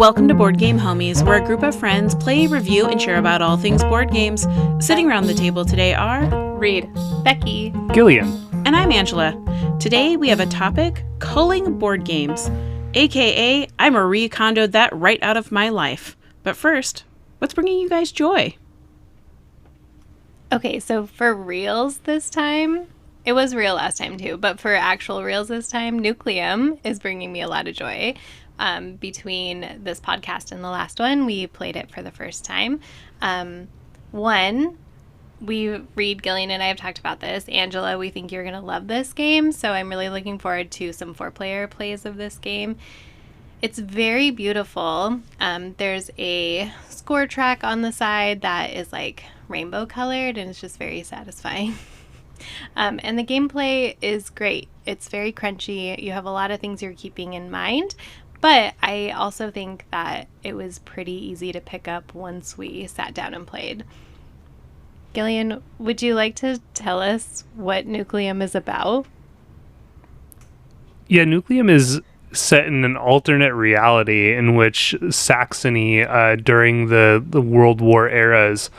Welcome to Board Game Homies, where a group of friends play, review, and share about all things board games. Sitting around the table today are Reed, Becky, Gillean, and I'm Angela. Today we have a topic, culling board games, aka I Marie Kondoed that right out of my life. But first, what's bringing you guys joy? Okay, so for reals this time, it was real last time too, but for actual reals this time, Nucleum is bringing me a lot of joy. Between this podcast and the last one, we played it for the first time. Reed, Gillean, and I have talked about this. Angela, we think you're going to love this game, so I'm really looking forward to some 4-player plays of this game. It's very beautiful. There's a score track on the side that is like rainbow colored, and it's just very satisfying. And the gameplay is great. It's very crunchy. You have a lot of things you're keeping in mind, but I also think that it was pretty easy to pick up once we sat down and played. Gillean, would you like to tell us what Nucleum is about? Yeah, Nucleum is set in an alternate reality in which Saxony, during the World War eras,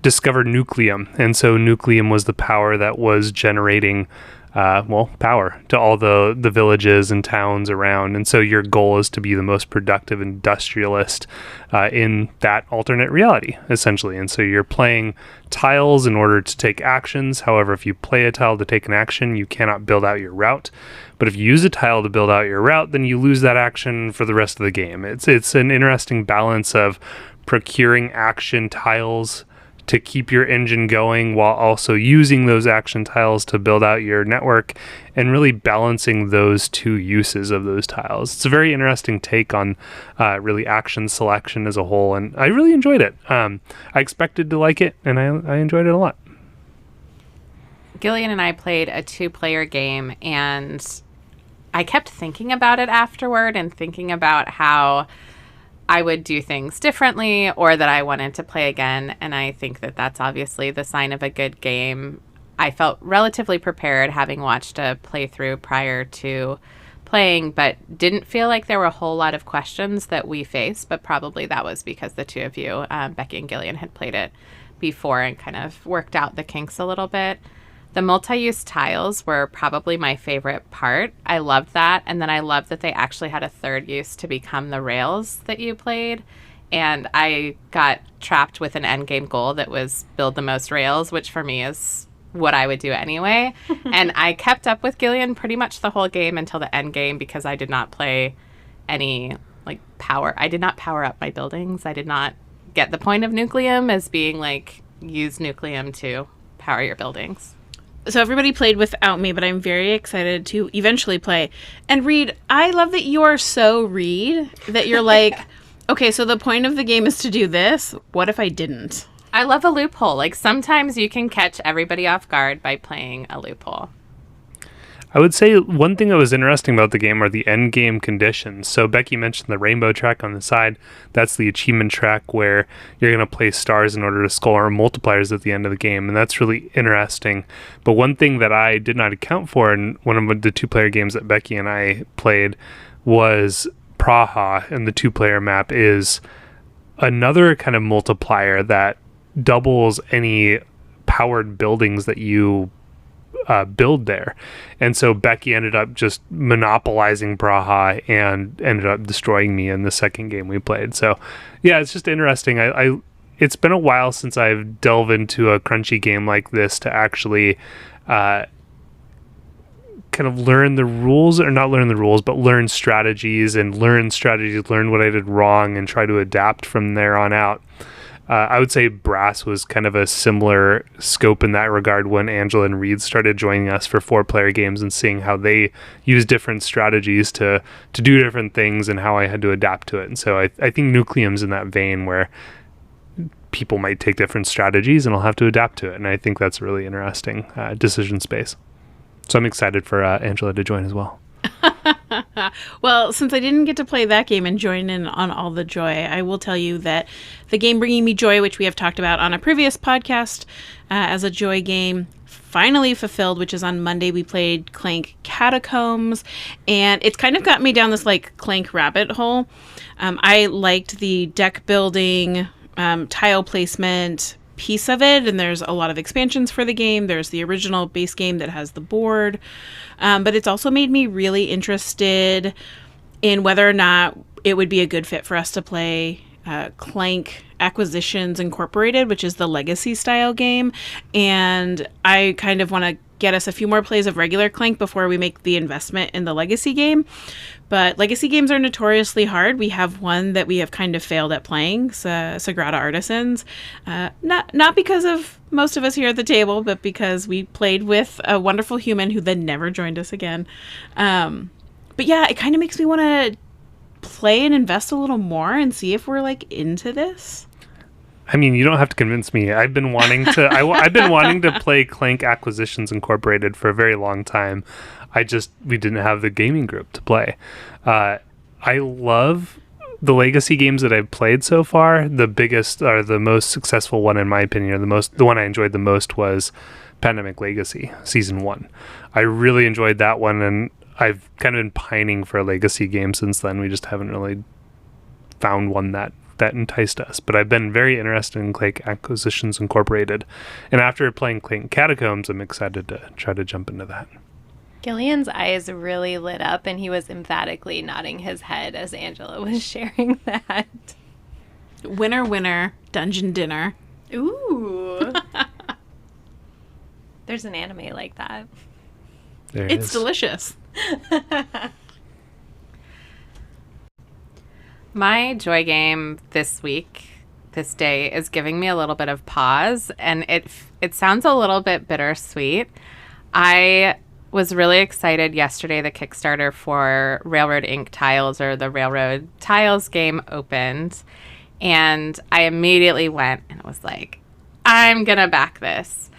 discovered Nucleum. And so Nucleum was the power that was generating power to all the villages and towns around. And so your goal is to be the most productive industrialist in that alternate reality, essentially. And so you're playing tiles in order to take actions. However, if you play a tile to take an action, you cannot build out your route. But if you use a tile to build out your route, then you lose that action for the rest of the game. It's an interesting balance of procuring action tiles to keep your engine going while also using those action tiles to build out your network and really balancing those two uses of those tiles. It's a very interesting take on really action selection as a whole, and I really enjoyed it. I expected to like it, and I enjoyed it a lot. Gillean and I played a 2-player game, and I kept thinking about it afterward and thinking about how I would do things differently or that I wanted to play again. And I think that that's obviously the sign of a good game. I felt relatively prepared having watched a playthrough prior to playing, but didn't feel like there were a whole lot of questions that we faced. But probably that was because the two of you, Becky and Gillean, had played it before and kind of worked out the kinks a little bit. The multi-use tiles were probably my favorite part. I loved that. And then I loved that they actually had a third use to become the rails that you played. And I got trapped with an endgame goal that was build the most rails, which for me is what I would do anyway. And I kept up with Gillean pretty much the whole game until the end game because I did not play any power. I did not power up my buildings. I did not get the point of Nucleum as being use Nucleum to power your buildings. So everybody played without me, but I'm very excited to eventually play. And Reed, I love that you are so Reed that you're like, okay, so the point of the game is to do this. What if I didn't? I love a loophole. Sometimes you can catch everybody off guard by playing a loophole. I would say one thing that was interesting about the game are the end game conditions. So Becky mentioned the rainbow track on the side. That's the achievement track where you're going to place stars in order to score multipliers at the end of the game. And that's really interesting. But one thing that I did not account for in one of the 2-player games that Becky and I played was Praha, and the 2-player map is another kind of multiplier that doubles any powered buildings that you build there. And so Becky ended up just monopolizing Praha and ended up destroying me in the second game we played. So yeah, it's just interesting. It's been a while since I've delved into a crunchy game like this to actually kind of learn the rules, or not learn the rules, but learn strategies, learn what I did wrong and try to adapt from there on out. I would say Brass was kind of a similar scope in that regard when Angela and Reed started joining us for 4-player games and seeing how they use different strategies to do different things and how I had to adapt to it. And so I think Nucleum's in that vein where people might take different strategies and I'll have to adapt to it. And I think that's a really interesting decision space. So I'm excited for Angela to join as well. Well, since I didn't get to play that game and join in on all the joy, I will tell you that the game bringing me joy, which we have talked about on a previous podcast as a joy game, finally fulfilled, which is on Monday. We played Clank Catacombs, and it's kind of got me down this like Clank rabbit hole. I liked the deck building, tile placement piece of it, and there's a lot of expansions for the game. There's the original base game that has the board, but it's also made me really interested in whether or not it would be a good fit for us to play Clank Acquisitions Incorporated, which is the legacy style game. And I kind of want to get us a few more plays of regular Clank before we make the investment in the legacy game. But legacy games are notoriously hard. We have one that we have kind of failed at playing, Sagrada Artisans. Not because of most of us here at the table, but because we played with a wonderful human who then never joined us again. But yeah, it kind of makes me want to play and invest a little more and see if we're like into this. I mean, you don't have to convince me. I've been wanting to. I've been wanting to play Clank Acquisitions Incorporated for a very long time. We didn't have the gaming group to play. I love the legacy games that I've played so far. The biggest or the most successful one, in my opinion, or the one I enjoyed the most was Pandemic Legacy Season 1. I really enjoyed that one, and I've kind of been pining for a legacy game since then. We just haven't really found one that enticed us. But I've been very interested in Clank Acquisitions Incorporated. And after playing Clank Catacombs, I'm excited to try to jump into that. Gillian's eyes really lit up, and he was emphatically nodding his head as Angela was sharing that. Winner, winner, dungeon dinner. Ooh. There's an anime like that. It's delicious. My joy game this day, is giving me a little bit of pause, and it sounds a little bit bittersweet. I was really excited yesterday. The Kickstarter for Railroad Ink Tiles, or the Railroad Tiles game, opened, and I immediately went and was like, I'm gonna back this.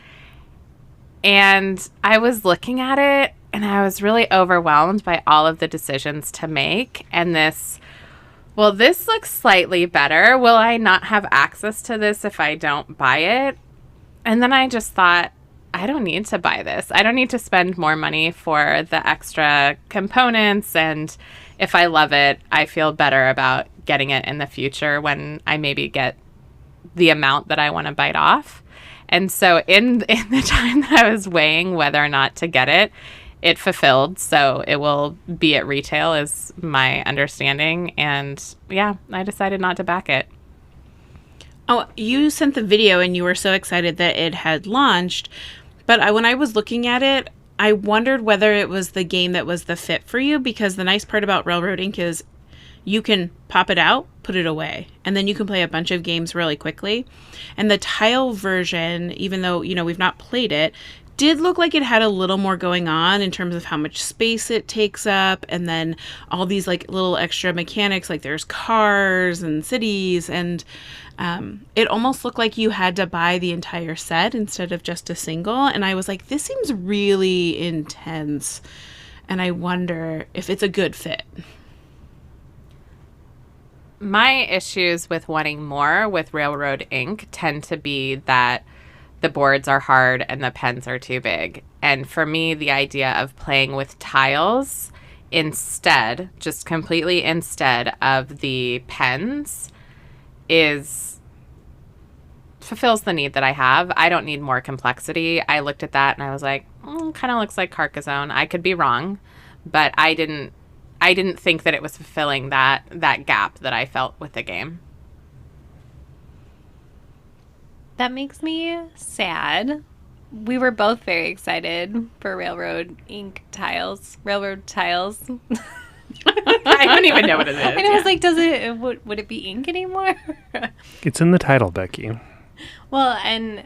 And I was looking at it, and I was really overwhelmed by all of the decisions to make. And this looks slightly better. Will I not have access to this if I don't buy it? And then I just thought, I don't need to buy this. I don't need to spend more money for the extra components. And if I love it, I feel better about getting it in the future when I maybe get the amount that I want to bite off. And so in the time that I was weighing whether or not to get it, it fulfilled. So it will be at retail is my understanding. And yeah, I decided not to back it. Oh, you sent the video and you were so excited that it had launched. But when I was looking at it, I wondered whether it was the game that was the fit for you, because the nice part about Railroad Ink is you can pop it out, put it away, and then you can play a bunch of games really quickly. And the tile version, even though, we've not played it, did look like it had a little more going on in terms of how much space it takes up, and then all these like little extra mechanics, like there's cars and cities, and it almost looked like you had to buy the entire set instead of just a single. And I was like, this seems really intense, and I wonder if it's a good fit. My issues with wanting more with Railroad Ink tend to be that the boards are hard and the pens are too big. And for me, the idea of playing with tiles just completely instead of the pens fulfills the need that I have. I don't need more complexity. I looked at that and I was like, kind of looks like Carcassonne. I could be wrong, but I didn't think that it was fulfilling that gap that I felt with the game. That makes me sad. We were both very excited for Railroad Ink Tiles. Railroad Tiles. I don't even know what it is. And I was like, would it be ink anymore? It's in the title, Becky. Well, and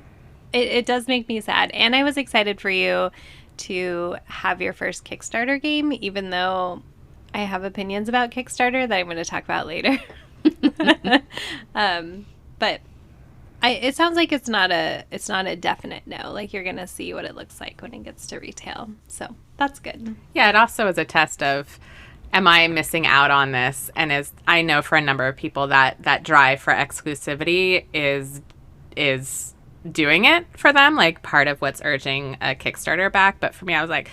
it does make me sad. And I was excited for you to have your first Kickstarter game, even though I have opinions about Kickstarter that I'm going to talk about later. But it sounds like it's not a definite no. Like, you're going to see what it looks like when it gets to retail. So that's good. Yeah, it also is a test of, am I missing out on this? And I know for a number of people that drive for exclusivity is doing it for them, like part of what's urging a Kickstarter back. But for me, I was like,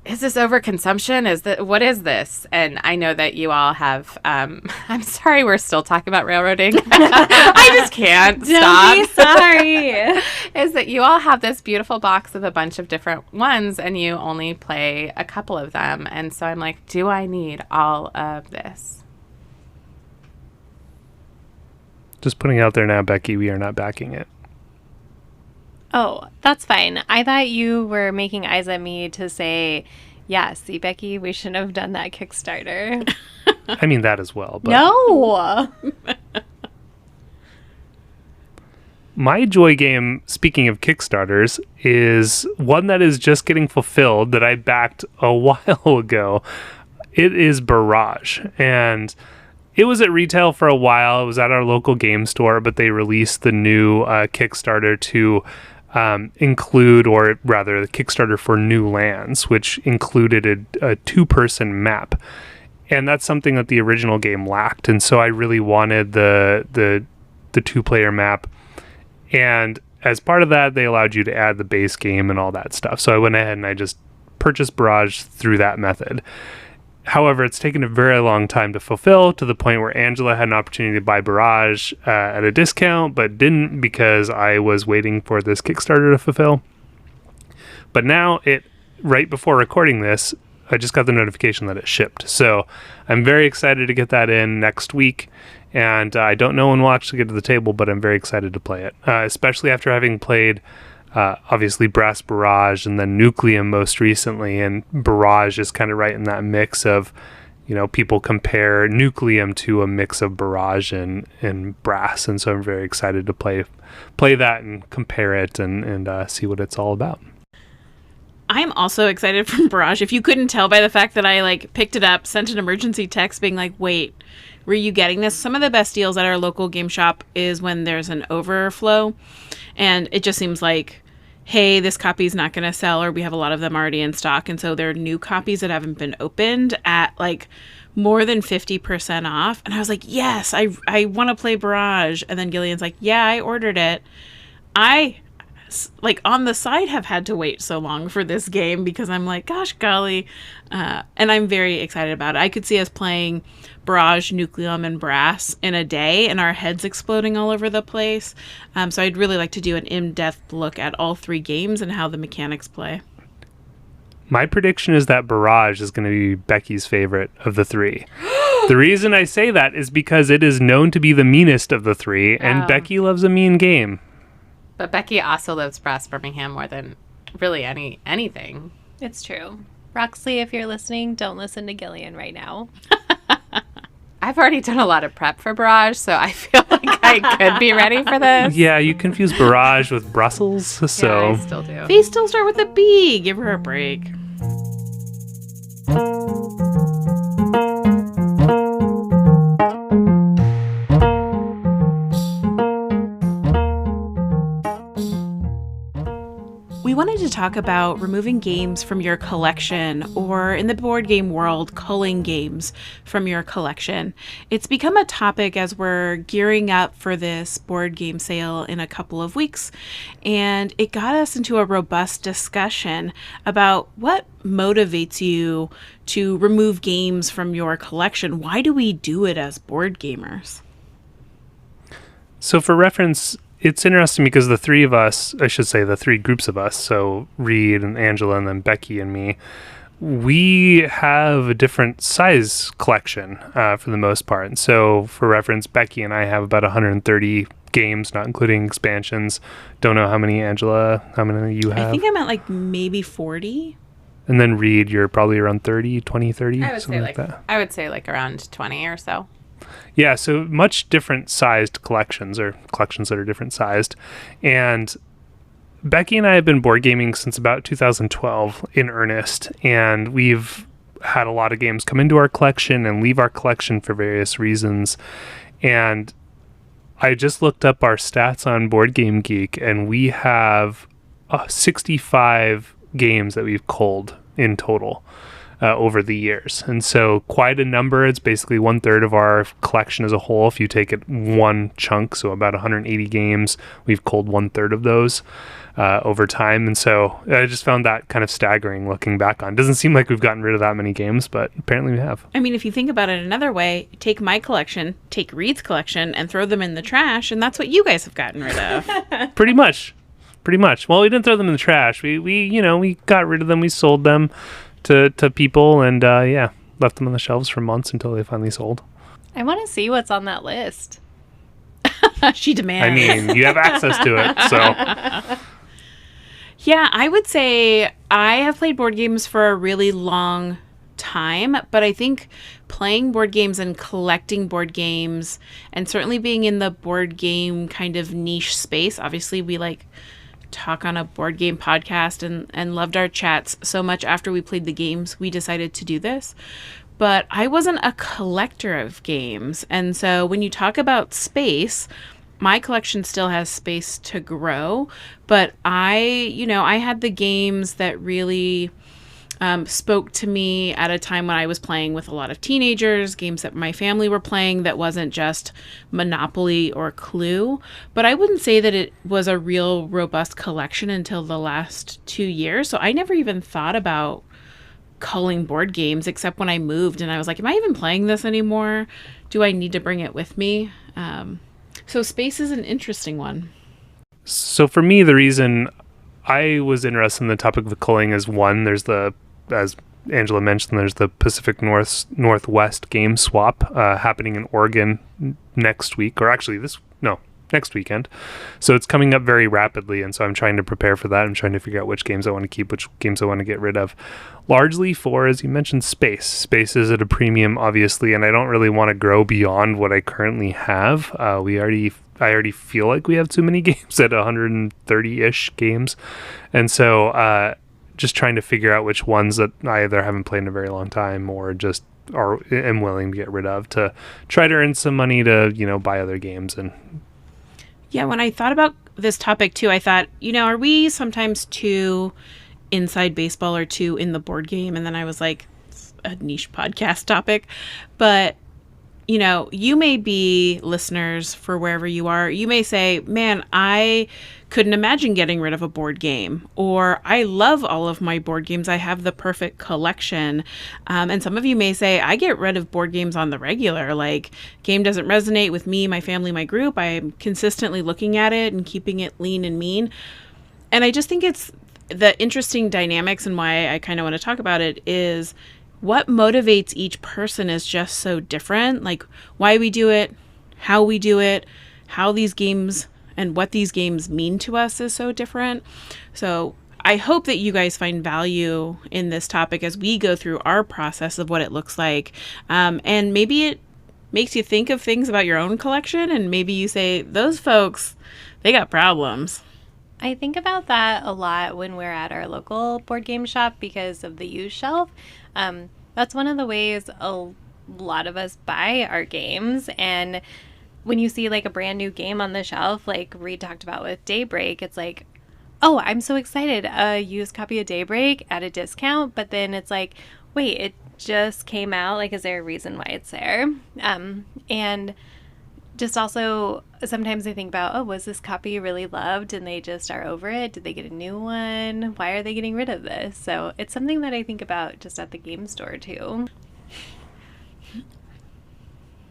is this overconsumption? What is this? And I know that you all have, I'm sorry, we're still talking about railroading. I just can't stop. Don't be sorry. Is that you all have this beautiful box of a bunch of different ones and you only play a couple of them. And so I'm like, do I need all of this? Just putting it out there now, Becky, we are not backing it. Oh, that's fine. I thought you were making eyes at me to say, yeah, see, Becky, we shouldn't have done that Kickstarter. I mean that as well. But No. my joy game, speaking of Kickstarters, is one that is just getting fulfilled that I backed a while ago. It is Barrage. And it was at retail for a while. It was at our local game store, but they released the new Kickstarter to include, or rather the Kickstarter for New Lands, which included a two-person map. And that's something that the original game lacked. And so I really wanted the two-player map. And as part of that, they allowed you to add the base game and all that stuff. So I went ahead and I just purchased Barrage through that method. However, it's taken a very long time to fulfill, to the point where Angela had an opportunity to buy Barrage at a discount, but didn't because I was waiting for this Kickstarter to fulfill. But now, right before recording this, I just got the notification that it shipped. So I'm very excited to get that in next week. And I don't know when we'll actually get to the table, but I'm very excited to play it, especially after having played obviously Brass Barrage and then Nucleum most recently. And Barrage is kind of right in that mix of, people compare Nucleum to a mix of Barrage and Brass. And so I'm very excited to play that and compare it and see what it's all about. I'm also excited for Barrage. If you couldn't tell by the fact that I picked it up, sent an emergency text being like, wait, were you getting this? Some of the best deals at our local game shop is when there's an overflow and it just seems like, hey, this copy's not going to sell, or we have a lot of them already in stock. And so there are new copies that haven't been opened at more than 50% off. And I was like, yes, I want to play Barrage. And then Gillian's like, yeah, I ordered it. I on the side have had to wait so long for this game because I'm like, gosh golly. And I'm very excited about it. I could see us playing Barrage, Nucleum, and Brass in a day and our heads exploding all over the place. So I'd really like to do an in-depth look at all three games and how the mechanics play. My prediction is that Barrage is going to be Becky's favorite of the three. The reason I say that is because it is known to be the meanest of the three, and Becky loves a mean game. But Becky also loves Brass Birmingham more than really anything. It's true. Roxley, if you're listening, don't listen to Gillian right now. I've already done a lot of prep for Barrage, so I feel like I could be ready for this. Yeah, you confuse Barrage with Brussels, so... Yeah, I still do. They still start with a B. Give her a break. We wanted to talk about removing games from your collection, or in the board game world, culling games from your collection. It's become a topic as we're gearing up for this board game sale in a couple of weeks, and it got us into a robust discussion about what motivates you to remove games from your collection. Why do we do it as board gamers? So for reference, it's interesting because the three of us, I should say the three groups of us, so Reed and Angela and then Becky and me, we have a different size collection for the most part. And so for reference, Becky and I have about 130 games, not including expansions. Don't know how many, Angela, how many you have? I think I'm at maybe 40. And then Reed, you're probably around 30, 30, I would something say like that. I would say around 20 or so. Yeah, so much different sized collections, or collections that are different sized. And Becky and I have been board gaming since about 2012 in earnest, and we've had a lot of games come into our collection and leave our collection for various reasons. And I just looked up our stats on Board Game Geek, and we have 65 games that we've culled in total. over the years. And so quite a number. It's basically 1/3 of our collection as a whole. If you take it one chunk, so about 180 games, we've culled 1/3 of those over time. And so I just found that kind of staggering looking back on. Doesn't seem like we've gotten rid of that many games, but apparently we have. I mean, if you think about it another way, take my collection, take Reed's collection, and throw them in the trash, and that's what you guys have gotten rid of. Pretty much. Well, we didn't throw them in the trash. We got rid of them. We sold them to people, and left them on the shelves for months until they finally sold. I want to see what's on that list. She demands. I mean, you have access to it, so. Yeah, I would say I have played board games for a really long time, but I think playing board games and collecting board games, and certainly being in the board game kind of niche space, obviously we talk on a board game podcast and loved our chats so much after we played the games, we decided to do this. But I wasn't a collector of games. And so when you talk about space, my collection still has space to grow. But I had the games that really spoke to me at a time when I was playing with a lot of teenagers, games that my family were playing that wasn't just Monopoly or Clue. But I wouldn't say that it was a real robust collection until the last 2 years. So I never even thought about culling board games except when I moved and I was like, am I even playing this anymore? Do I need to bring it with me? So space is an interesting one. So for me, the reason I was interested in the topic of culling is one, there's as Angela mentioned, there's the Pacific Northwest game swap happening in Oregon next week, or actually next weekend. So it's coming up very rapidly, and so I'm trying to prepare for that. I'm trying to figure out which games I want to keep, which games I want to get rid of. Largely for, as you mentioned, space. Space is at a premium, obviously, and I don't really want to grow beyond what I currently have. I already feel like we have too many games at 130-ish games. And so just trying to figure out which ones that I either haven't played in a very long time or just am willing to get rid of to try to earn some money to, buy other games. And yeah, when I thought about this topic too, I thought, are we sometimes too inside baseball or too in the board game? And then I was like, it's a niche podcast topic. But you may be listeners for wherever you are. You may say, man, I couldn't imagine getting rid of a board game, or I love all of my board games. I have the perfect collection. And some of you may say, I get rid of board games on the regular. Like, game doesn't resonate with me, my family, my group. I'm consistently looking at it and keeping it lean and mean. And I just think it's the interesting dynamics, and why I kind of want to talk about it is what motivates each person is just so different. Like why we do it, how these games and what these games mean to us is so different. So I hope that you guys find value in this topic as we go through our process of what it looks like. And maybe it makes you think of things about your own collection, and maybe you say, those folks, they got problems. I think about that a lot when we're at our local board game shop because of the used shelf. That's one of the ways a lot of us buy our games. And when you see like a brand new game on the shelf, like Reed talked about with Daybreak, it's like, oh, I'm so excited. A used copy of Daybreak at a discount. But then it's like, wait, it just came out. Like, is there a reason why it's there? And just also sometimes I think about, oh, was this copy really loved and they just are over it? Did they get a new one? Why are they getting rid of this? So it's something that I think about just at the game store too.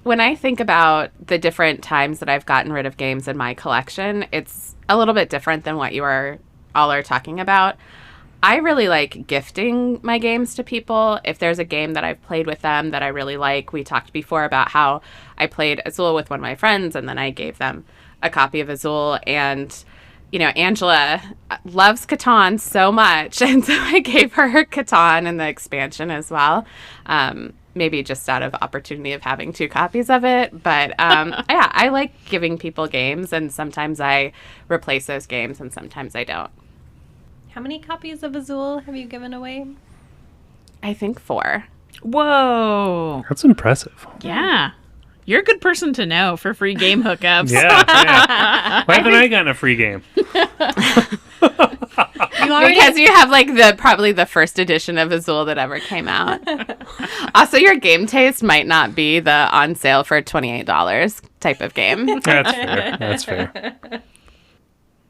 When I think about the different times that I've gotten rid of games in my collection, it's a little bit different than what you all are talking about. I really like gifting my games to people. If there's a game that I've played with them that I really like, we talked before about how I played Azul with one of my friends, and then I gave them a copy of Azul. And, Angela loves Catan so much, and so I gave her Catan and the expansion as well. Maybe just out of opportunity of having 2 copies of it. But yeah, I like giving people games, and sometimes I replace those games and sometimes I don't. How many copies of Azul have you given away? I think 4. Whoa. That's impressive. Yeah. You're a good person to know for free game hookups. Yeah. Why haven't I gotten a free game? Because you have like probably the first edition of Azul that ever came out. Also, your game taste might not be the on sale for $28 type of game. That's fair. That's fair.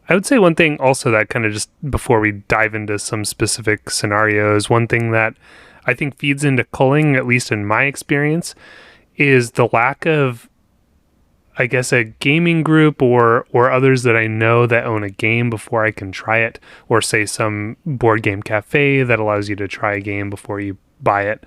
I would say one thing also that kind of just before we dive into some specific scenarios, one thing that I think feeds into culling, at least in my experience, is the lack of, I guess, a gaming group or others that I know that own a game before I can try it, or say some board game cafe that allows you to try a game before you buy it.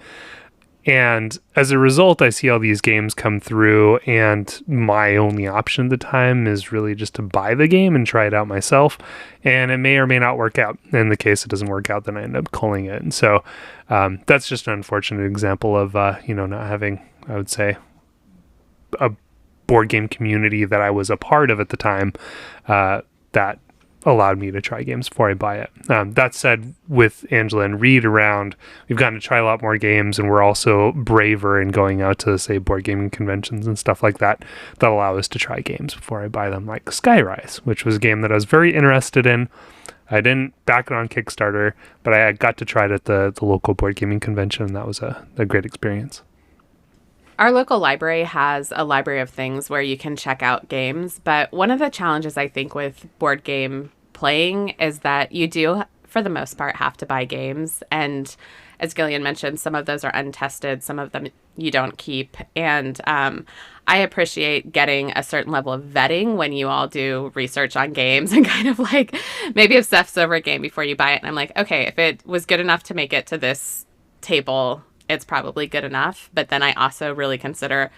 And as a result, I see all these games come through, and my only option at the time is really just to buy the game and try it out myself. And it may or may not work out. In the case it doesn't work out, then I end up culling it. And so that's just an unfortunate example of, not having, I would say, a board game community that I was a part of at the time that allowed me to try games before I buy it. That said, with Angela and Reed around, we've gotten to try a lot more games, and we're also braver in going out to, say, board gaming conventions and stuff like that allow us to try games before I buy them, like Skyrise, which was a game that I was very interested in. I didn't back it on Kickstarter, but I got to try it at the local board gaming convention, and that was a great experience. Our local library has a library of things where you can check out games, but one of the challenges I think with board game playing is that you do, for the most part, have to buy games. And as Gillean mentioned, some of those are untested, some of them you don't keep. And I appreciate getting a certain level of vetting when you all do research on games and kind of like maybe obsess over a game before you buy it. And I'm like, okay, if it was good enough to make it to this table, it's probably good enough. But then I also really consider,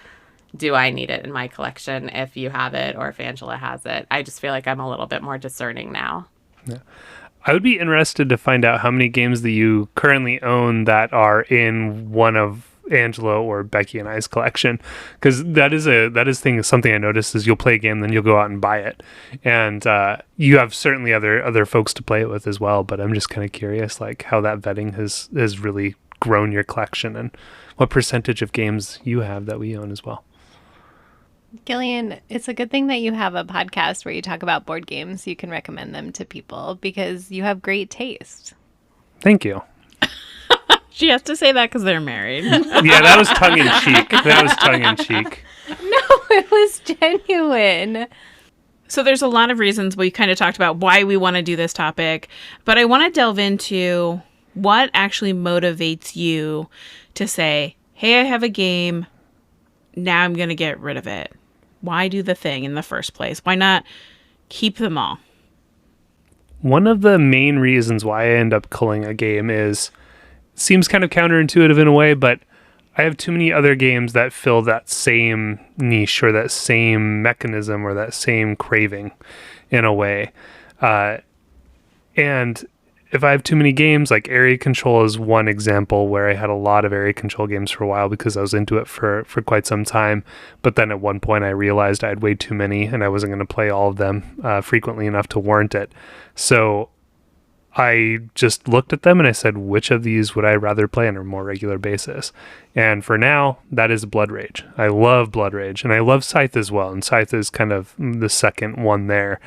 do I need it in my collection if you have it or if Angela has it? I just feel like I'm a little bit more discerning now. Yeah. I would be interested to find out how many games that you currently own that are in one of Angela or Becky and I's collection, because that is something I noticed is you'll play a game, then you'll go out and buy it, and you have certainly other folks to play it with as well. But I'm just kind of curious, like how that vetting has really grown your collection and what percentage of games you have that we own as well. Gillean, it's a good thing that you have a podcast where you talk about board games. You can recommend them to people because you have great taste. Thank you. She has to say that because they're married. Yeah, that was tongue-in-cheek. No, it was genuine. So there's a lot of reasons we kind of talked about why we want to do this topic, but I want to delve into what actually motivates you to say, hey, I have a game, now I'm going to get rid of it. Why do the thing in the first place? Why not keep them all? One of the main reasons why I end up culling a game seems kind of counterintuitive in a way, but I have too many other games that fill that same niche or that same mechanism or that same craving in a way. And if I have too many games, like area control is one example where I had a lot of area control games for a while because I was into it for quite some time. But then at one point I realized I had way too many and I wasn't going to play all of them frequently enough to warrant it. So I just looked at them and I said, which of these would I rather play on a more regular basis? And for now, that is Blood Rage. I love Blood Rage and I love Scythe as well. And Scythe is kind of the second one there.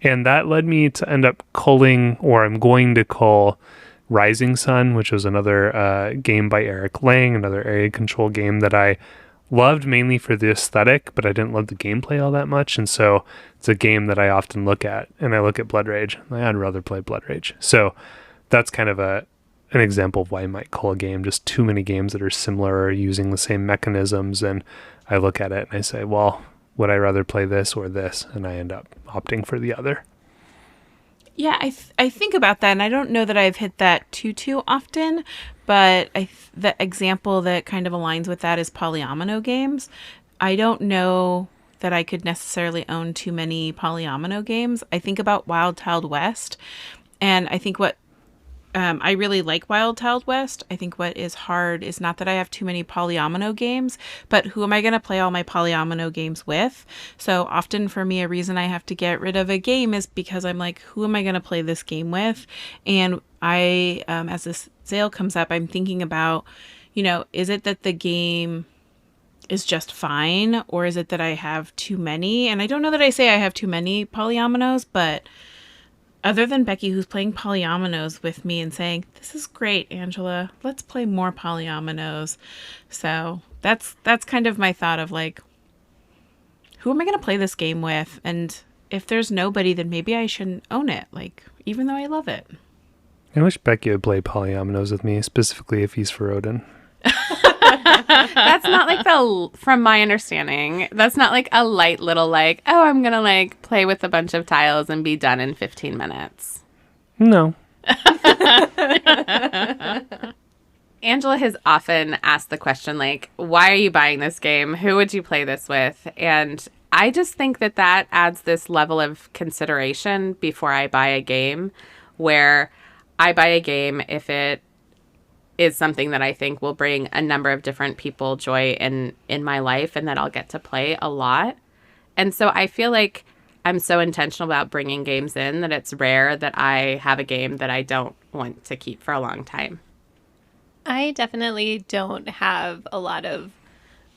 And that led me to end up culling, or I'm going to cull, Rising Sun, which was another game by Eric Lang, another area control game that I loved mainly for the aesthetic, but I didn't love the gameplay all that much. And so it's a game that I often look at, and I look at Blood Rage. I'd rather play Blood Rage. So that's kind of an example of why I might cull a game. Just too many games that are similar or using the same mechanisms. And I look at it and I say, well, would I rather play this or this? And I end up opting for the other. Yeah, I think about that, and I don't know that I've hit that too often, but the example that kind of aligns with that is polyomino games. I don't know that I could necessarily own too many polyomino games. I think about Wild Tiled West, and I think what I really like Wild Tiled West. I think what is hard is not that I have too many polyomino games, but who am I going to play all my polyomino games with? So often for me, a reason I have to get rid of a game is because I'm like, who am I going to play this game with? And I, as this sale comes up, I'm thinking about, is it that the game is just fine, or is it that I have too many? And I don't know that I say I have too many polyominoes, but other than Becky, who's playing polyominoes with me and saying, "This is great, Angela. Let's play more polyominoes." So that's kind of my thought of like, who am I going to play this game with? And if there's nobody, then maybe I shouldn't own it. Like, even though I love it. I wish Becky would play polyominoes with me, specifically if he's for Odin. That's not like from my understanding, that's not like a light little like, oh, I'm going to like play with a bunch of tiles and be done in 15 minutes. No. Angela has often asked the question, like, why are you buying this game? Who would you play this with? And I just think that adds this level of consideration before I buy a game, where I buy a game if it is something that I think will bring a number of different people joy in my life and that I'll get to play a lot. And so I feel like I'm so intentional about bringing games in that it's rare that I have a game that I don't want to keep for a long time. I definitely don't have a lot of,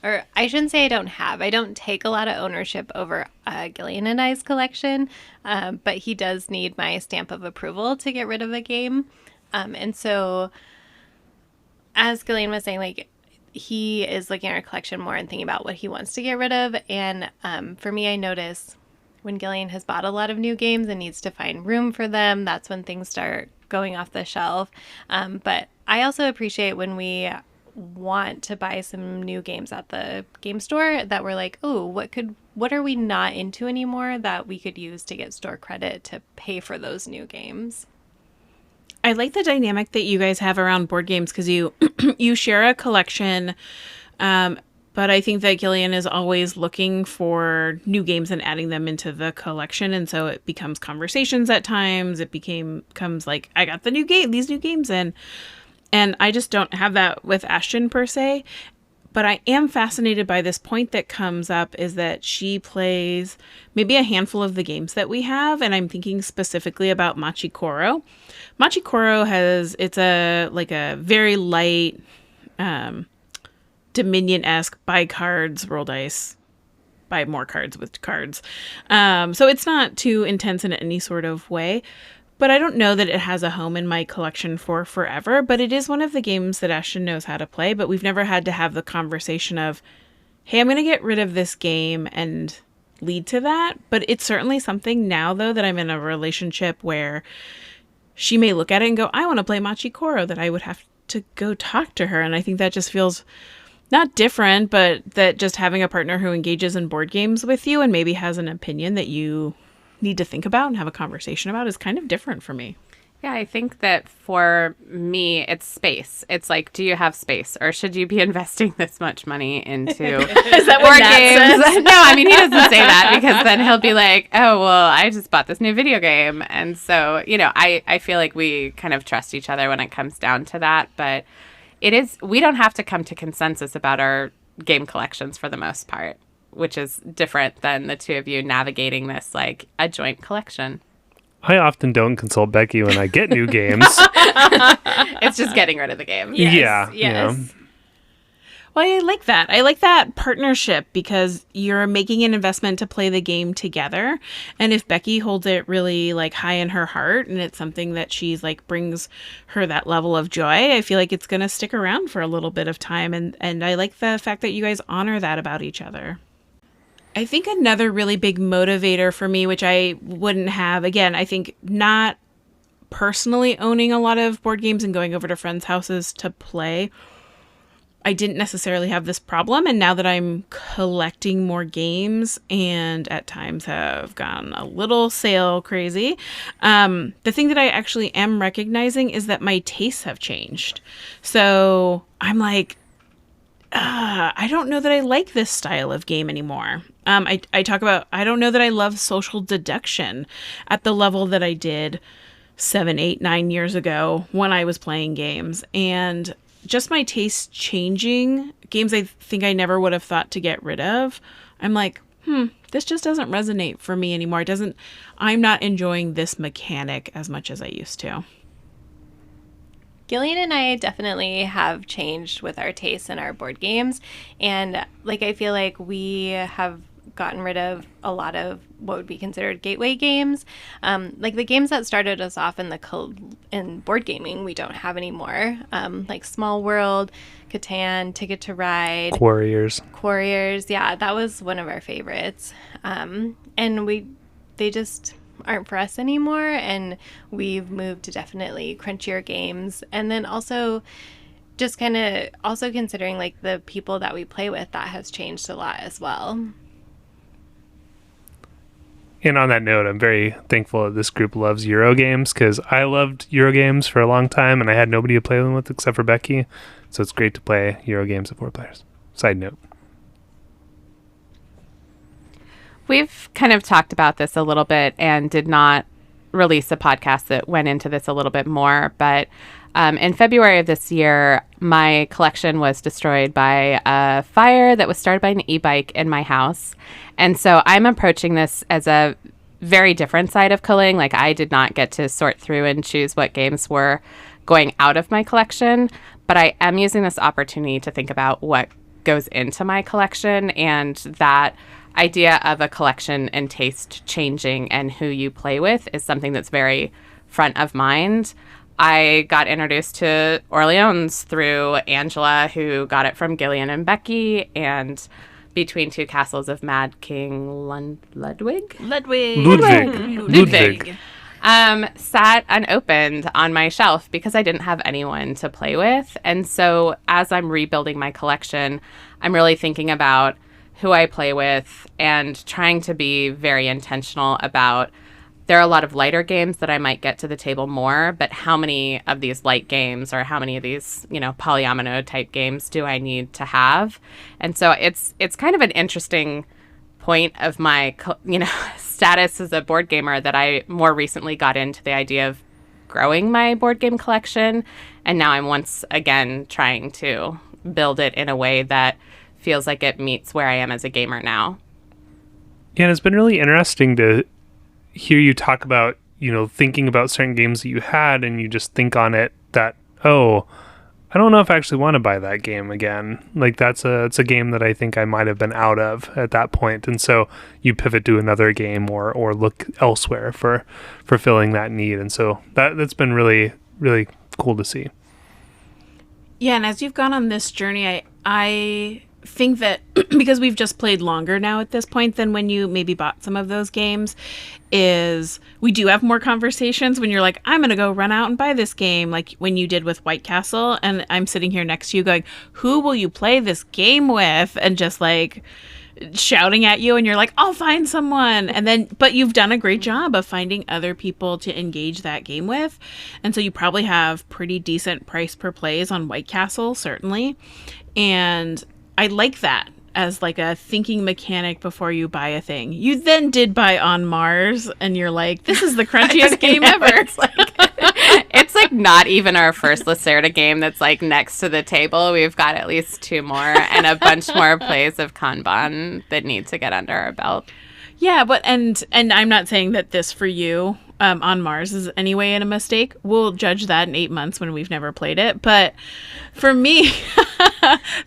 or I shouldn't say I don't take a lot of ownership over Gillean and I's collection, but he does need my stamp of approval to get rid of a game. And so, as Gillean was saying, like, he is looking at our collection more and thinking about what he wants to get rid of. And for me, I notice when Gillean has bought a lot of new games and needs to find room for them, that's when things start going off the shelf. But I also appreciate when we want to buy some new games at the game store that we're like, oh, what are we not into anymore that we could use to get store credit to pay for those new games? I like the dynamic that you guys have around board games because you you share a collection, but I think that Gillean is always looking for new games and adding them into the collection, and so it becomes conversations at times. It becomes like, I got these new games in, and I just don't have that with Ashton per se. But I am fascinated by this point that comes up, is that she plays maybe a handful of the games that we have, and I'm thinking specifically about Machi Koro. Machi Koro it's a very light, Dominion-esque buy cards, roll dice, buy more cards with cards. So it's not too intense in any sort of way. But I don't know that it has a home in my collection for forever. But it is one of the games that Ashton knows how to play. But we've never had to have the conversation of, hey, I'm going to get rid of this game and lead to that. But it's certainly something now, though, that I'm in a relationship where she may look at it and go, I want to play Machi Koro, that I would have to go talk to her. And I think that just feels not different, but that just having a partner who engages in board games with you and maybe has an opinion that you need to think about and have a conversation about is kind of different for me. Yeah, I think that for me, it's space. It's like, do you have space, or should you be investing this much money into Is that board what games? Nat says? No, I mean, he doesn't say that, because then he'll be like, oh, well, I just bought this new video game. And so, I feel like we kind of trust each other when it comes down to that. But we don't have to come to consensus about our game collections for the most part, which is different than the two of you navigating this like a joint collection. I often don't consult Becky when I get new games. It's just getting rid of the game. Yes, yeah. yes. Well, I like that. I like that partnership because you're making an investment to play the game together. And if Becky holds it really like high in her heart and it's something that she's like brings her that level of joy, I feel like it's going to stick around for a little bit of time. And I like the fact that you guys honor that about each other. I think another really big motivator for me, which I wouldn't have, again, I think not personally owning a lot of board games and going over to friends' houses to play, I didn't necessarily have this problem. And now that I'm collecting more games and at times have gone a little sale crazy, the thing that I actually am recognizing is that my tastes have changed. So I'm like, I don't know that I like this style of game anymore. I talk about, I don't know that I love social deduction at the level that I did 7, 8, 9 years ago when I was playing games. And just my taste changing, games I think I never would have thought to get rid of, I'm like, this just doesn't resonate for me anymore. I'm not enjoying this mechanic as much as I used to. Gillean and I definitely have changed with our tastes in our board games. And like, I feel like we have gotten rid of a lot of what would be considered gateway games. Like the games that started us off in in board gaming, we don't have anymore. Like Small World, Catan, Ticket to Ride, Quarriors. Yeah, that was one of our favorites. And they just aren't for us anymore, and we've moved to definitely crunchier games. And then also just kind of also considering like the people that we play with, that has changed a lot as well. And on that note, I'm very thankful that this group loves Euro games, because I loved Euro games for a long time and I had nobody to play them with except for Becky. So it's great to play Euro games with 4 players. Side note. We've kind of talked about this a little bit and did not release a podcast that went into this a little bit more. But in February of this year, my collection was destroyed by a fire that was started by an e-bike in my house. And so I'm approaching this as a very different side of culling. Like, I did not get to sort through and choose what games were going out of my collection. But I am using this opportunity to think about what goes into my collection, and that idea of a collection and taste changing and who you play with is something that's very front of mind. I got introduced to Orleans through Angela, who got it from Gillean and Becky, and Between Two Castles of Mad King Ludwig sat unopened on my shelf because I didn't have anyone to play with. And so as I'm rebuilding my collection, I'm really thinking about who I play with and trying to be very intentional about, there are a lot of lighter games that I might get to the table more, but how many of these light games or how many of these, polyomino type games do I need to have? And so it's kind of an interesting point of my, status as a board gamer that I more recently got into the idea of growing my board game collection. And now I'm once again trying to build it in a way that feels like it meets where I am as a gamer now. Yeah, and it's been really interesting to hear you talk about, thinking about certain games that you had, and you just think on it that, oh, I don't know if I actually want to buy that game again. Like, it's a game that I think I might have been out of at that point. And so you pivot to another game or look elsewhere for filling that need. And so that's been really, really cool to see. Yeah, and as you've gone on this journey, I think that because we've just played longer now at this point than when you maybe bought some of those games, is we do have more conversations when you're like, I'm going to go run out and buy this game, like when you did with White Castle, and I'm sitting here next to you going, who will you play this game with? And just like shouting at you, and you're like, I'll find someone. And then, but you've done a great job of finding other people to engage that game with. And so you probably have pretty decent price per plays on White Castle, certainly. And I like that as like a thinking mechanic before you buy a thing. You then did buy On Mars, and you're like, this is the crunchiest game ever. It's like not even our first Lacerda game that's like next to the table. We've got at least 2 more and a bunch more plays of Kanban that need to get under our belt. Yeah, but and I'm not saying that this for you On Mars is anyway a mistake. We'll judge that in 8 months when we've never played it. But for me,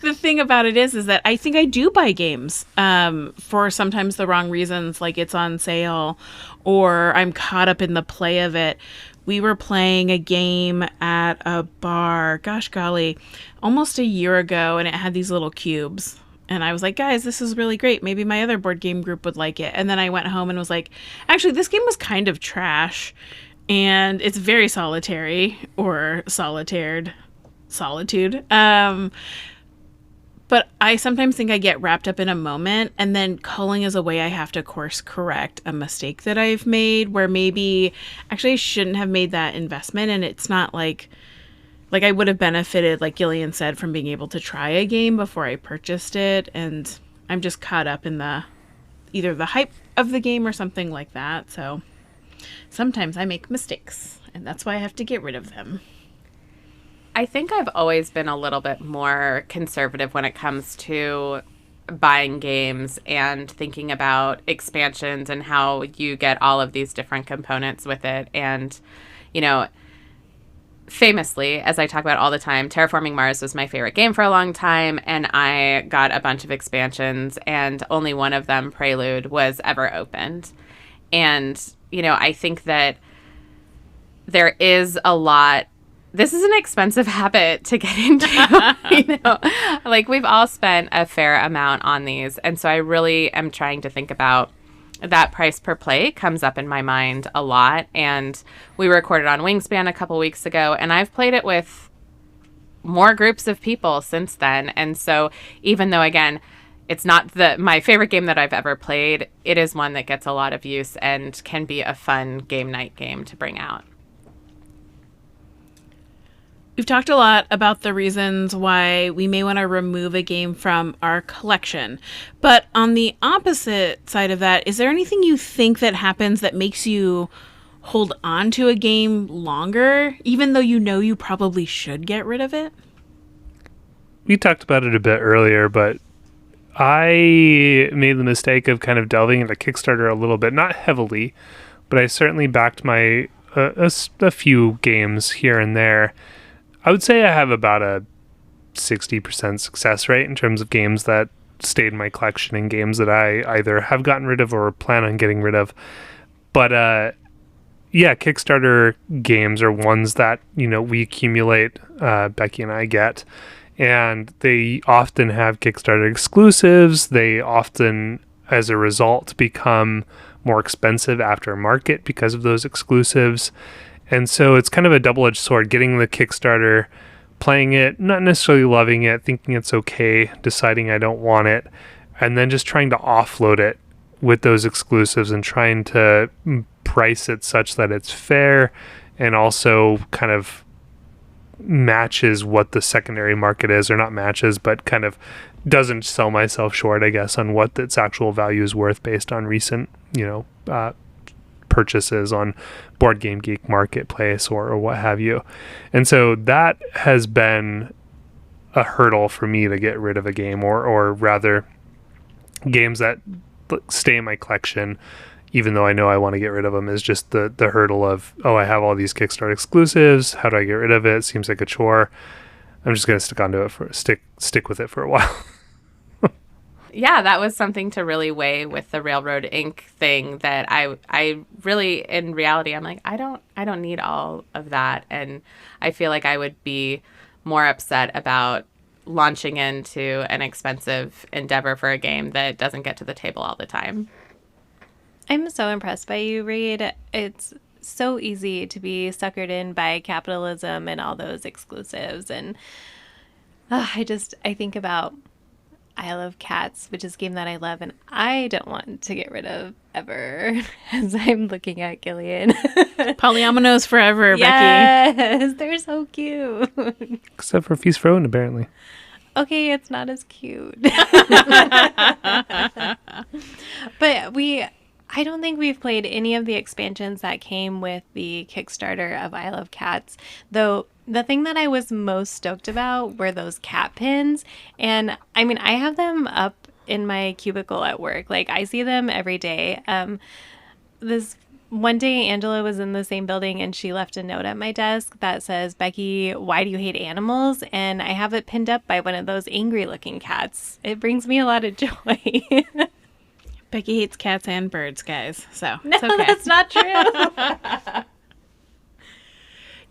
the thing about it is that I think I do buy games for sometimes the wrong reasons, like it's on sale or I'm caught up in the play of it. We were playing a game at a bar, gosh golly, almost a year ago, and it had these little cubes. And I was like, guys, this is really great. Maybe my other board game group would like it. And then I went home and was like, actually, this game was kind of trash. And it's very solitary or solitude. But I sometimes think I get wrapped up in a moment. And then culling is a way I have to course correct a mistake that I've made where maybe actually I shouldn't have made that investment. And it's not like I would have benefited, like Gillean said, from being able to try a game before I purchased it. And I'm just caught up in either the hype of the game or something like that. So sometimes I make mistakes, and that's why I have to get rid of them. I think I've always been a little bit more conservative when it comes to buying games and thinking about expansions and how you get all of these different components with it. And, famously, as I talk about all the time, Terraforming Mars was my favorite game for a long time, and I got a bunch of expansions, and only one of them, Prelude, was ever opened. And, I think that there is a lot. This is an expensive habit to get into, like we've all spent a fair amount on these. And so I really am trying to think about that price per play comes up in my mind a lot. And we recorded on Wingspan a couple weeks ago, and I've played it with more groups of people since then. And so even though, again, it's not my favorite game that I've ever played, it is one that gets a lot of use and can be a fun game night game to bring out. We've talked a lot about the reasons why we may want to remove a game from our collection. But on the opposite side of that, is there anything you think that happens that makes you hold on to a game longer, even though you probably should get rid of it? We talked about it a bit earlier, but I made the mistake of kind of delving into Kickstarter a little bit, not heavily, but I certainly backed my a few games here and there. I would say I have about a 60% success rate in terms of games that stayed in my collection and games that I either have gotten rid of or plan on getting rid of. But Kickstarter games are ones that, we accumulate, Becky and I get. And they often have Kickstarter exclusives. They often, as a result, become more expensive after market because of those exclusives. And so it's kind of a double-edged sword, getting the Kickstarter, playing it, not necessarily loving it, thinking it's okay, deciding I don't want it, and then just trying to offload it with those exclusives and trying to price it such that it's fair and also kind of matches what the secondary market is, or not matches, but kind of doesn't sell myself short, I guess, on what its actual value is worth based on recent, purchases on Board Game Geek Marketplace or what have you. And so that has been a hurdle for me to get rid of a game, or rather games that stay in my collection even though I know I want to get rid of them, is just the hurdle of, oh, I have all these Kickstarter exclusives, how do I get rid of it? Seems like a chore. I'm just going to stick with it for a while. Yeah, that was something to really weigh with the Railroad Inc. thing, that I really, in reality, I'm like, I don't need all of that. And I feel like I would be more upset about launching into an expensive endeavor for a game that doesn't get to the table all the time. I'm so impressed by you, Reed. It's so easy to be suckered in by capitalism and all those exclusives. And I think about Isle of Cats, which is a game that I love and I don't want to get rid of ever, as I'm looking at Gillean. Polyominoes forever, yes, Becky. Yes, they're so cute. Except for Feast for Odin, apparently. Okay, it's not as cute. But I don't think we've played any of the expansions that came with the Kickstarter of Isle of Cats, though the thing that I was most stoked about were those cat pins. And I mean, I have them up in my cubicle at work. Like, I see them every day. This one day, Angela was in the same building and she left a note at my desk that says, "Becky, why do you hate animals?" And I have it pinned up by one of those angry looking cats. It brings me a lot of joy. Becky hates cats and birds, guys. So no, it's okay. That's not true.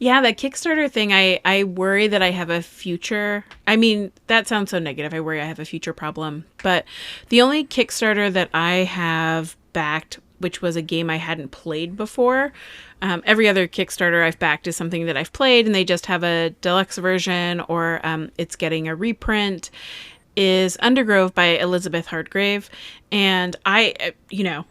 Yeah, that Kickstarter thing, I worry that I have a future. I mean, that sounds so negative. I worry I have a future problem. But the only Kickstarter that I have backed, which was a game I hadn't played before, every other Kickstarter I've backed is something that I've played and they just have a deluxe version, or it's getting a reprint, is Undergrove by Elizabeth Hartgrave. And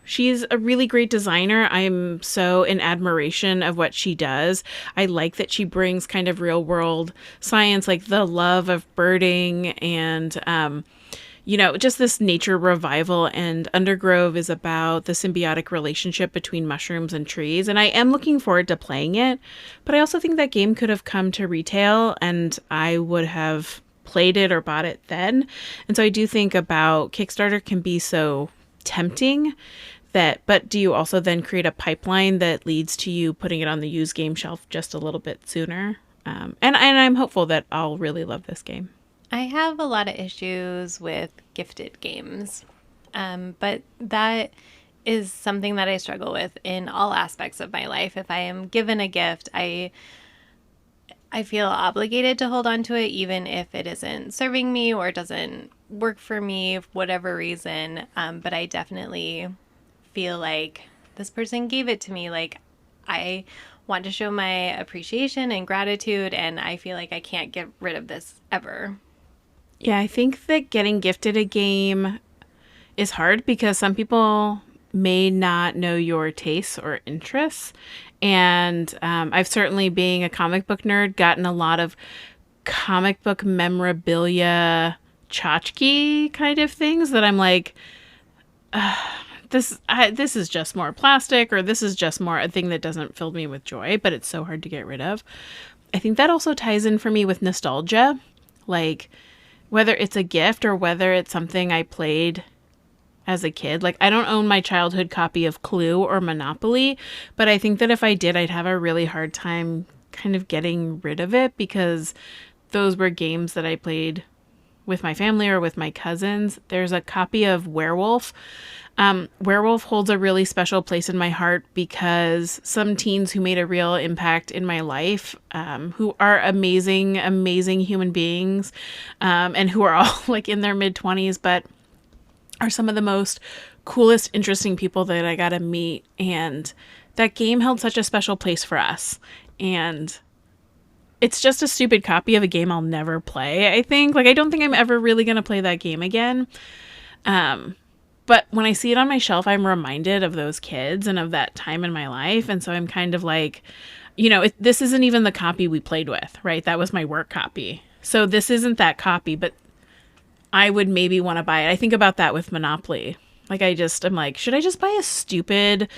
she's a really great designer. I'm so in admiration of what she does. I like that she brings kind of real world science, like the love of birding and, just this nature revival. And Undergrove is about the symbiotic relationship between mushrooms and trees. And I am looking forward to playing it. But I also think that game could have come to retail and I would have played it or bought it then. And so I do think about Kickstarter can be so tempting but do you also then create a pipeline that leads to you putting it on the used game shelf just a little bit sooner? And I'm hopeful that I'll really love this game. I have a lot of issues with gifted games, but that is something that I struggle with in all aspects of my life. If I am given a gift, I feel obligated to hold on to it, even if it isn't serving me or doesn't work for me for whatever reason. But I definitely feel like this person gave it to me. Like, I want to show my appreciation and gratitude, and I feel like I can't get rid of this ever. Yeah, I think that getting gifted a game is hard because some people may not know your tastes or interests. And I've certainly, being a comic book nerd, gotten a lot of comic book memorabilia tchotchke kind of things that I'm like, this is just more plastic, or this is just more a thing that doesn't fill me with joy, but it's so hard to get rid of. I think that also ties in for me with nostalgia, like whether it's a gift or whether it's something I played as a kid. Like, I don't own my childhood copy of Clue or Monopoly, but I think that if I did, I'd have a really hard time kind of getting rid of it, because those were games that I played with my family or with my cousins. There's a copy of Werewolf. Werewolf holds a really special place in my heart because some teens who made a real impact in my life, who are amazing, amazing human beings, and who are all like in their mid-20s, but are some of the most coolest, interesting people that I got to meet. And that game held such a special place for us. And it's just a stupid copy of a game I'll never play, I think. Like, I don't think I'm ever really going to play that game again. But when I see it on my shelf, I'm reminded of those kids and of that time in my life. And so I'm kind of like, this isn't even the copy we played with, right? That was my work copy. So this isn't that copy, but I would maybe want to buy it. I think about that with Monopoly. Like, I'm like, should I just buy a stupid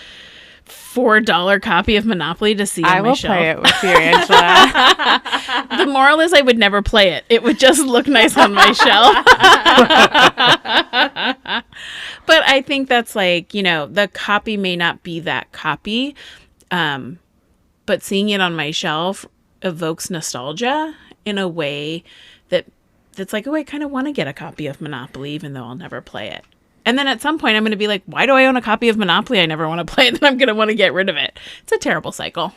$4 copy of Monopoly to see on my shelf? I will play it with you, Angela. The moral is I would never play it. It would just look nice on my shelf. But I think that's like, the copy may not be that copy, but seeing it on my shelf evokes nostalgia in a way that's like, oh, I kind of want to get a copy of Monopoly, even though I'll never play it. And then at some point, I'm going to be like, why do I own a copy of Monopoly? I never want to play it. Then I'm going to want to get rid of it. It's a terrible cycle.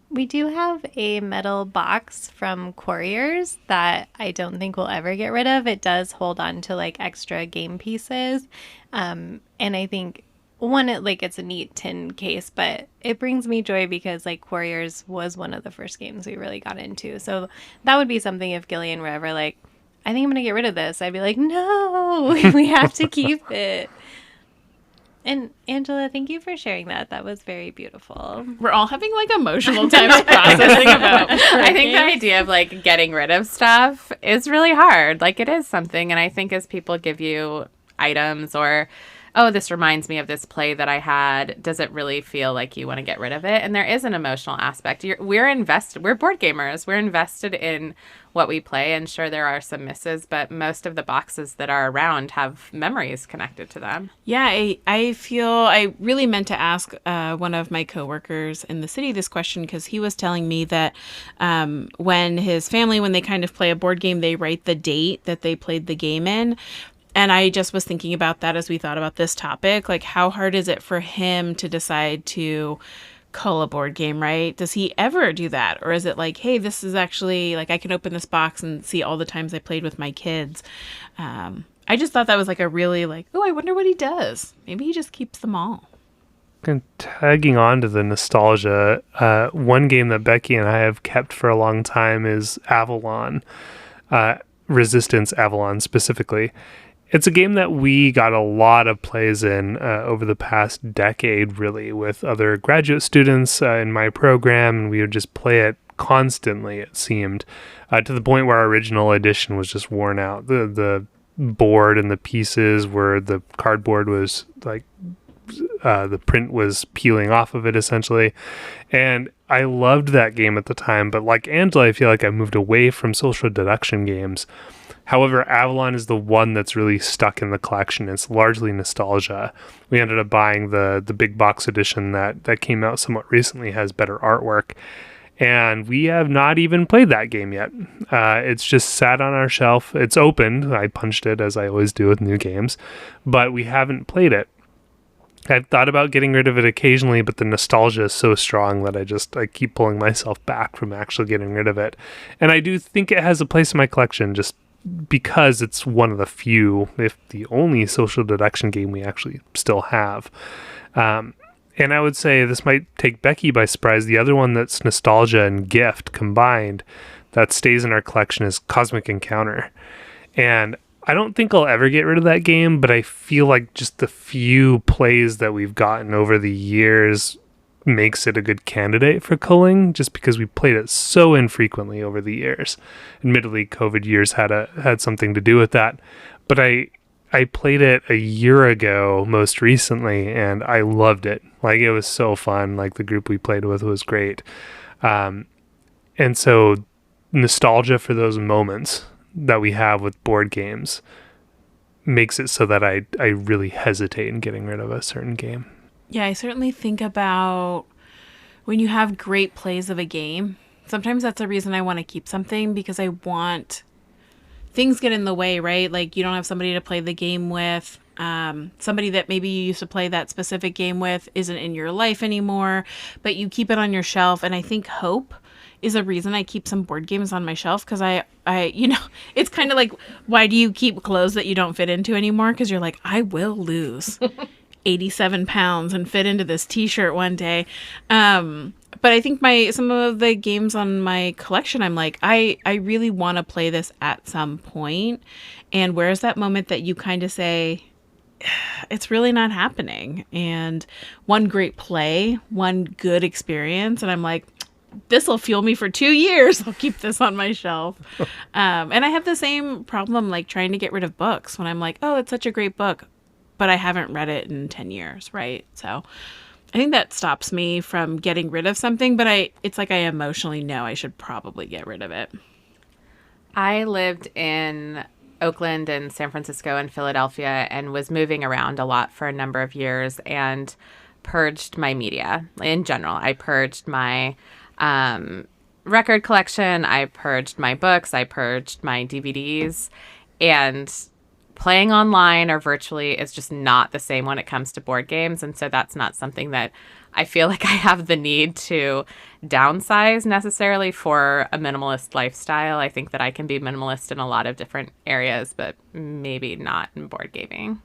We do have a metal box from Quarriers that I don't think we'll ever get rid of. It does hold on to like extra game pieces. And I think it's a neat tin case, but it brings me joy because like Quarriers was one of the first games we really got into. So that would be something if Gillean were ever like, I think I'm going to get rid of this, I'd be like, no, we have to keep it. And Angela, thank you for sharing that. That was very beautiful. We're all having like emotional times processing about. I think the idea of like getting rid of stuff is really hard. Like, it is something. And I think as people give you items or, oh, this reminds me of this play that I had, does it really feel like you want to get rid of it? And there is an emotional aspect. We're invested. We're board gamers. We're invested in what we play. And sure, there are some misses, but most of the boxes that are around have memories connected to them. Yeah, I feel I really meant to ask one of my coworkers in the city this question, because he was telling me that when his family, when they kind of play a board game, they write the date that they played the game in. And I just was thinking about that as we thought about this topic. Like, how hard is it for him to decide to cull a board game, right? Does he ever do that? Or is it like, hey, this is actually, like, I can open this box and see all the times I played with my kids. I just thought that was like a really like, oh, I wonder what he does. Maybe he just keeps them all. And tagging on to the nostalgia, one game that Becky and I have kept for a long time is Avalon, Resistance Avalon specifically. It's a game that we got a lot of plays in over the past decade, really, with other graduate students in my program, and we would just play it constantly, it seemed, to the point where our original edition was just worn out. The board and the pieces where the cardboard was like, the print was peeling off of it, essentially. And I loved that game at the time, but like Angela, I feel like I moved away from social deduction games. However, Avalon is the one that's really stuck in the collection. It's largely nostalgia. We ended up buying the big box edition that came out somewhat recently, has better artwork. And we have not even played that game yet. It's just sat on our shelf. It's opened. I punched it, as I always do with new games, but we haven't played it. I've thought about getting rid of it occasionally, but the nostalgia is so strong that I keep pulling myself back from actually getting rid of it. And I do think it has a place in my collection just because it's one of the few, if the only social deduction game we actually still have. And I would say this might take Becky by surprise. The other one that's nostalgia and gift combined that stays in our collection is Cosmic Encounter. And I don't think I'll ever get rid of that game, but I feel like just the few plays that we've gotten over the years makes it a good candidate for culling, just because we played it so infrequently over the years. Admittedly, COVID years had something to do with that, but I played it a year ago most recently, and I loved it. Like, it was so fun. Like, the group we played with was great. And so nostalgia for those moments that we have with board games makes it so that I really hesitate in getting rid of a certain game. Yeah, I certainly think about when you have great plays of a game. Sometimes that's a reason I want to keep something, because I want... things get in the way, right? Like, you don't have somebody to play the game with. Somebody that maybe you used to play that specific game with isn't in your life anymore, but you keep it on your shelf. And I think hope is a reason I keep some board games on my shelf, because I it's kind of like, why do you keep clothes that you don't fit into anymore? Because you're like, I will lose 87 pounds and fit into this t-shirt one day. But I think some of the games on my collection, I'm like, I really want to play this at some point. And where's that moment that you kind of say, it's really not happening? And one great play, one good experience, and I'm like, this will fuel me for 2 years. I'll keep this on my shelf. And I have the same problem, like trying to get rid of books when I'm like, oh, it's such a great book, but I haven't read it in 10 years, right? So I think that stops me from getting rid of something, but it's like I emotionally know I should probably get rid of it. I lived in Oakland and San Francisco and Philadelphia and was moving around a lot for a number of years and purged my media in general. I purged my record collection. I purged my books. I purged my DVDs. And playing online or virtually is just not the same when it comes to board games. And so that's not something that I feel like I have the need to downsize necessarily for a minimalist lifestyle. I think that I can be minimalist in a lot of different areas, but maybe not in board gaming.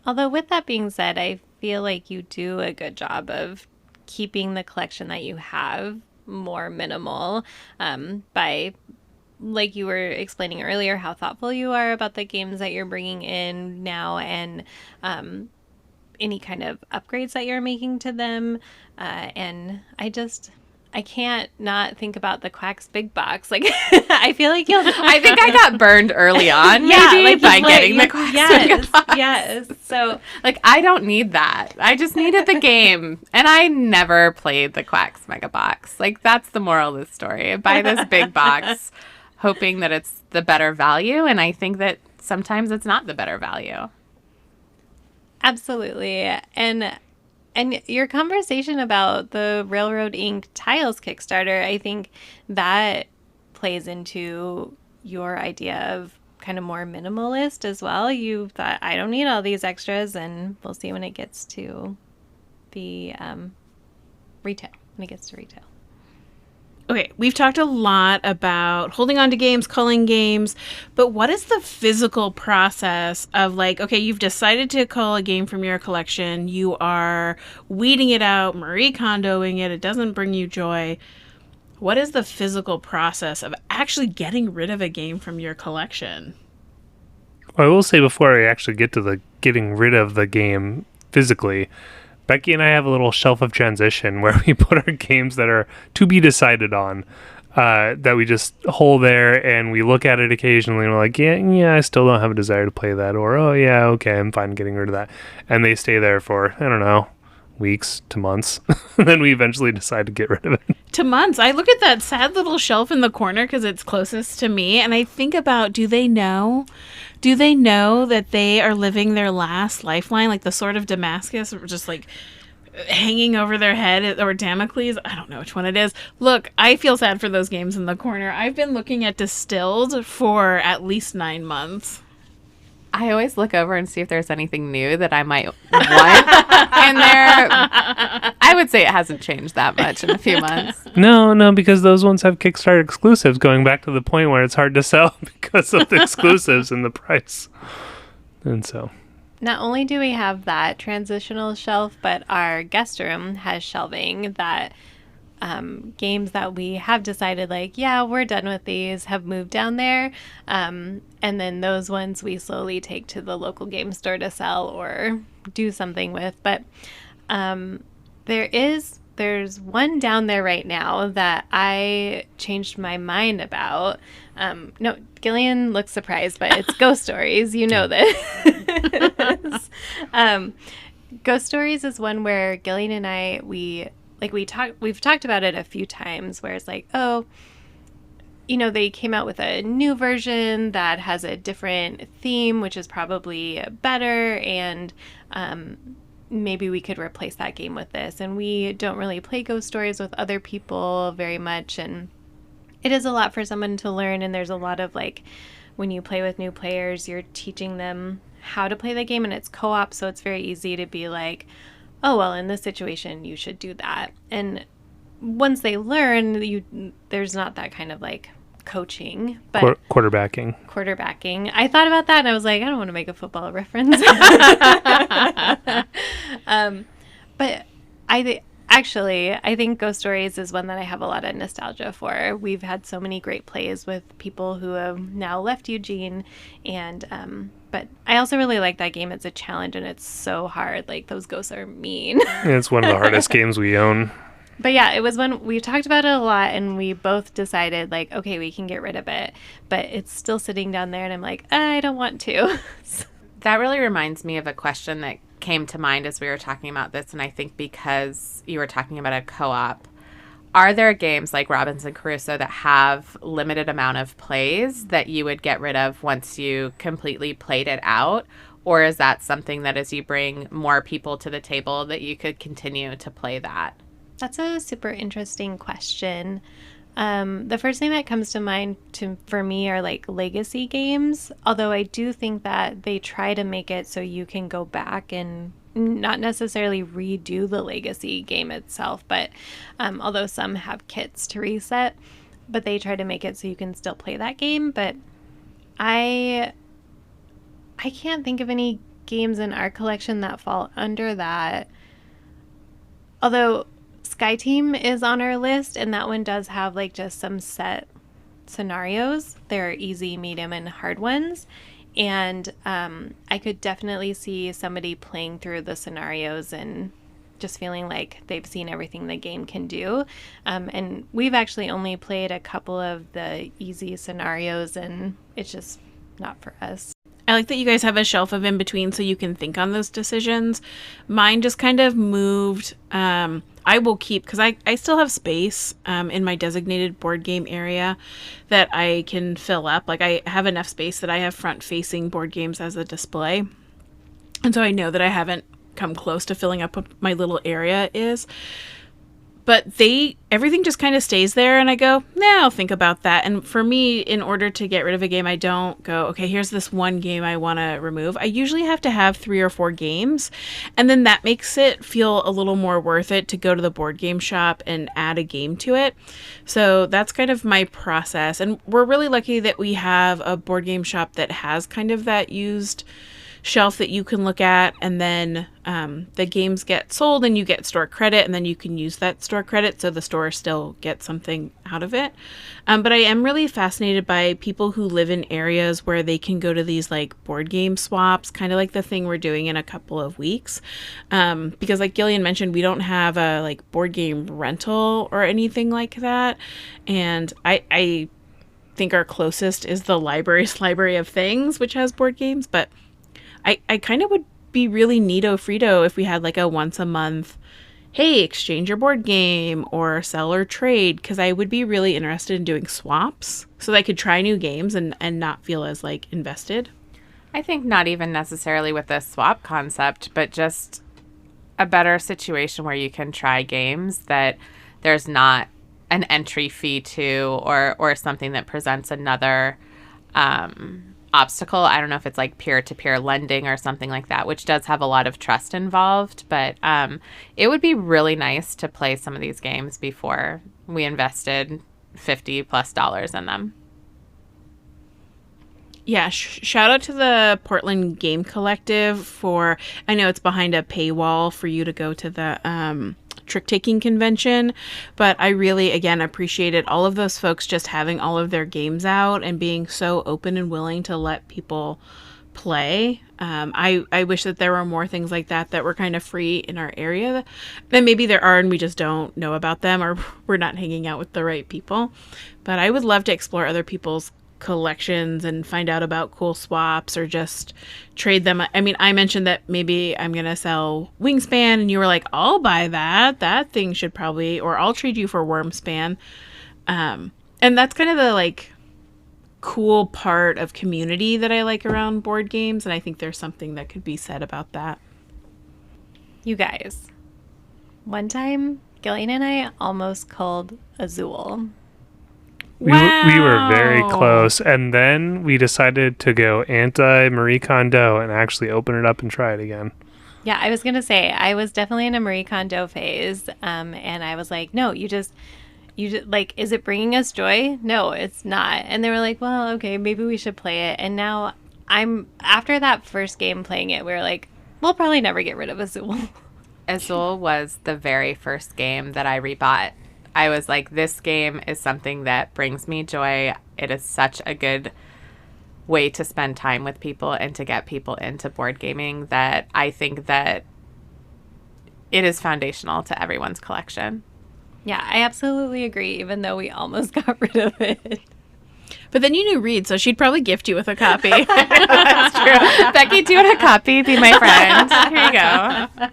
Although with that being said, I feel like you do a good job of keeping the collection that you have more minimal by, like you were explaining earlier, how thoughtful you are about the games that you're bringing in now, and any kind of upgrades that you're making to them. And I can't not think about the Quack's Big Box. Like, I feel like I think I got burned early on, maybe, by getting the Quack's Big Box. Yes. So, like, I don't need that. I just needed the game. And I never played the Quack's Mega Box. Like, that's the moral of the story. I buy this big box hoping that it's the better value. And I think that sometimes it's not the better value. Absolutely. And your conversation about the Railroad Ink Tiles Kickstarter, I think that plays into your idea of kind of more minimalist as well. You thought, I don't need all these extras, and we'll see when it gets to the retail, when it gets to retail. Okay, we've talked a lot about holding on to games, culling games, but what is the physical process of, like, okay, you've decided to cull a game from your collection, you are weeding it out, Marie Kondoing it, it doesn't bring you joy. What is the physical process of actually getting rid of a game from your collection? I will say, before I actually get to the getting rid of the game physically, Becky and I have a little shelf of transition where we put our games that are to be decided on, that we just hold there, and we look at it occasionally and we're like, yeah, I still don't have a desire to play that, or, oh yeah, okay, I'm fine getting rid of that. And they stay there for, I don't know, weeks to months. And then we eventually decide to get rid of it. To months. I look at that sad little shelf in the corner because it's closest to me, and I think about, do they know that they are living their last lifeline, like the Sword of Damascus, just like hanging over their head, or Damocles. I don't know which one it is. Look, I feel sad for those games in the corner. I've been looking at Distilled for at least 9 months. I always look over and see if there's anything new that I might want in there. I would say it hasn't changed that much in a few months. No, because those ones have Kickstarter exclusives, going back to the point where it's hard to sell because of the exclusives and the price. And so... Not only do we have that transitional shelf, but our guest room has shelving that games that we have decided, like, yeah, we're done with these, have moved down there. And then those ones we slowly take to the local game store to sell or do something with. But there's one down there right now that I changed my mind about. No, Gillian looks surprised, but it's Ghost Stories. You know this. Ghost Stories is one where Gillian and I, we've talked about it a few times, where it's like, oh, they came out with a new version that has a different theme, which is probably better, and maybe we could replace that game with this. And we don't really play Ghost Stories with other people very much, and it is a lot for someone to learn, and there's a lot of, like, when you play with new players, you're teaching them how to play the game, and it's co-op, so it's very easy to be like, oh, well, in this situation, you should do that. And once they learn, there's not that kind of, like, coaching. But quarterbacking. I thought about that, and I was like, I don't want to make a football reference. But I think Ghost Stories is one that I have a lot of nostalgia for. We've had so many great plays with people who have now left Eugene, and but I also really like that game. It's a challenge, and it's so hard. Like, those ghosts are mean. It's one of the hardest games we own. But yeah, it was one, we talked about it a lot, and we both decided, like, okay, we can get rid of it. But it's still sitting down there, and I'm like, I don't want to. That really reminds me of a question that came to mind as we were talking about this, and I think because you were talking about a co-op, are there games like Robinson Crusoe that have limited amount of plays that you would get rid of once you completely played it out? Or is that something that as you bring more people to the table that you could continue to play that? That's a super interesting question. The first thing that comes to mind for me are, like, legacy games, although I do think that they try to make it so you can go back and not necessarily redo the legacy game itself, but although some have kits to reset, but they try to make it so you can still play that game. But I can't think of any games in our collection that fall under that, although Sky Team is on our list, and that one does have, like, just some set scenarios. There are easy, medium, and hard ones. And I could definitely see somebody playing through the scenarios and just feeling like they've seen everything the game can do. And we've actually only played a couple of the easy scenarios, and it's just not for us. I like that you guys have a shelf of in between so you can think on those decisions. Mine just kind of moved. I will keep, because I still have space in my designated board game area that I can fill up. Like, I have enough space that I have front-facing board games as a display. And so I know that I haven't come close to filling up what my little area is. But everything just kind of stays there, and I go, nah, I'll think about that. And for me, in order to get rid of a game, I don't go, okay, here's this one game I want to remove. I usually have to have 3 or 4 games, and then that makes it feel a little more worth it to go to the board game shop and add a game to it. So that's kind of my process. And we're really lucky that we have a board game shop that has kind of that used shelf that you can look at, and then the games get sold and you get store credit, and then you can use that store credit so the store still gets something out of it. But I am really fascinated by people who live in areas where they can go to these, like, board game swaps, kind of like the thing we're doing in a couple of weeks. Because, like Gillian mentioned, we don't have a, like, board game rental or anything like that. And I think our closest is the library's Library of Things, which has board games, but I kind of would be really neato-frito if we had, like, a once a month, hey, exchange your board game or sell or trade, because I would be really interested in doing swaps so that I could try new games and not feel as, like, invested. I think not even necessarily with the swap concept, but just a better situation where you can try games that there's not an entry fee to or something that presents another obstacle. I don't know if it's like peer-to-peer lending or something like that, which does have a lot of trust involved. But it would be really nice to play some of these games before we invested $50+ in them. Yeah, shout out to the Portland Game Collective for, I know it's behind a paywall for you to go to the trick-taking convention, but I really, again, appreciated all of those folks just having all of their games out and being so open and willing to let people play. I wish that there were more things like that were kind of free in our area. And maybe there are and we just don't know about them, or we're not hanging out with the right people. But I would love to explore other people's collections and find out about cool swaps or just trade them. I mean, I mentioned that maybe I'm going to sell Wingspan and you were like, I'll buy that. That thing should probably, or I'll trade you for Wormspan. And that's kind of the like cool part of community that I like around board games. And I think there's something that could be said about that. You guys, one time Gillian and I almost culled Azul. We were very close, and then we decided to go anti-Marie Kondo and actually open it up and try it again. Yeah, I was going to say, I was definitely in a Marie Kondo phase, and I was like, no, you just, like, is it bringing us joy? No, it's not. And they were like, well, okay, maybe we should play it. And now after that first game playing it, we were like, we'll probably never get rid of Azul. Azul was the very first game that I rebought. I was like, this game is something that brings me joy. It is such a good way to spend time with people and to get people into board gaming that I think that it is foundational to everyone's collection. Yeah, I absolutely agree, even though we almost got rid of it. But then you knew Reed, so she'd probably gift you with a copy. That's true. Becky, do you want a copy? Be my friend. Here you go.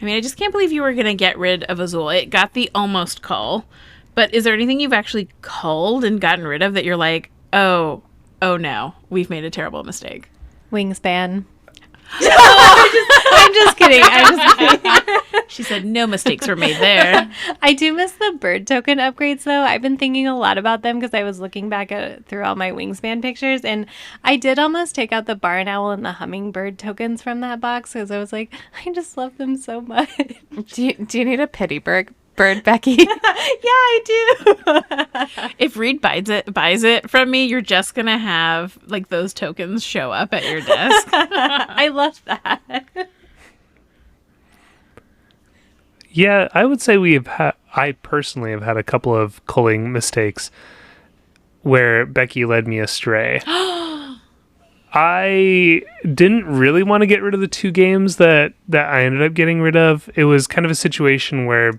I mean, I just can't believe you were going to get rid of Azul. It got the almost cull. But is there anything you've actually culled and gotten rid of that you're like, oh no, we've made a terrible mistake? Wingspan. I'm just kidding. She said no mistakes were made there. I do miss the bird token upgrades, though. I've been thinking a lot about them because I was looking back through all my Wingspan pictures, and I did almost take out the barn owl and the hummingbird tokens from that box because I was like, I just love them so much. Do you need a pity bird, Becky? Yeah, I do. If Reed buys it from me, you're just gonna have like those tokens show up at your desk. I love that. Yeah, I would say I personally have had a couple of culling mistakes where Becky led me astray. I didn't really want to get rid of the two games that I ended up getting rid of. It was kind of a situation where,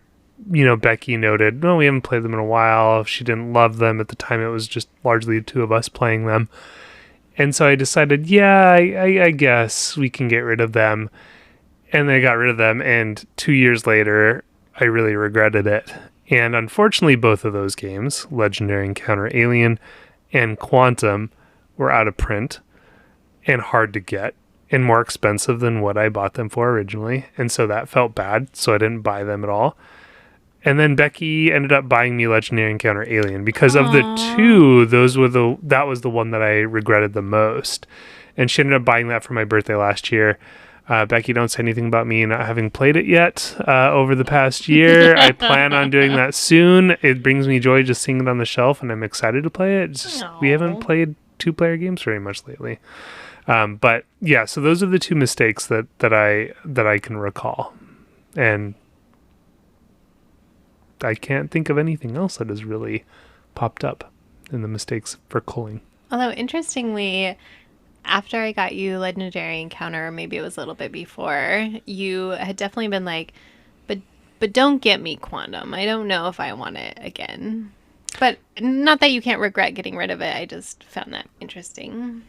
you know, Becky noted, no, we haven't played them in a while. She didn't love them at the time. It was just largely the two of us playing them. And so I decided, yeah, I guess we can get rid of them. And then I got rid of them. And 2 years later, I really regretted it. And unfortunately, both of those games, Legendary Encounter Alien and Quantum, were out of print and hard to get and more expensive than what I bought them for originally. And so that felt bad. So I didn't buy them at all. And then Becky ended up buying me Legendary Encounter Alien because of the two, that was the one that I regretted the most. And she ended up buying that for my birthday last year. Becky, don't say anything about me not having played it yet over the past year. I plan on doing that soon. It brings me joy just seeing it on the shelf, and I'm excited to play it. We haven't played two-player games very much lately. But yeah, so those are the two mistakes that I can recall. And I can't think of anything else that has really popped up in the mistakes for culling. Although, interestingly, after I got you Legendary Encounter, or maybe it was a little bit before, you had definitely been like, but don't get me Quantum. I don't know if I want it again. But not that you can't regret getting rid of it. I just found that interesting.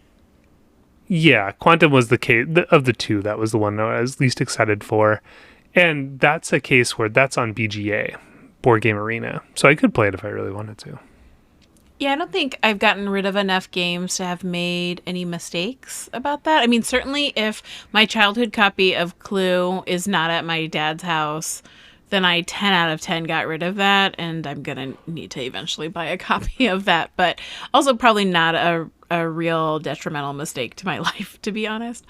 Yeah, Quantum was the case of the two. That was the one that I was least excited for. And that's a case where that's on BGA, Board Game Arena. So I could play it if I really wanted to. Yeah, I don't think I've gotten rid of enough games to have made any mistakes about that. I mean, certainly if my childhood copy of Clue is not at my dad's house, then I 10 out of 10 got rid of that, and I'm going to need to eventually buy a copy of that. But also probably not a real detrimental mistake to my life, to be honest.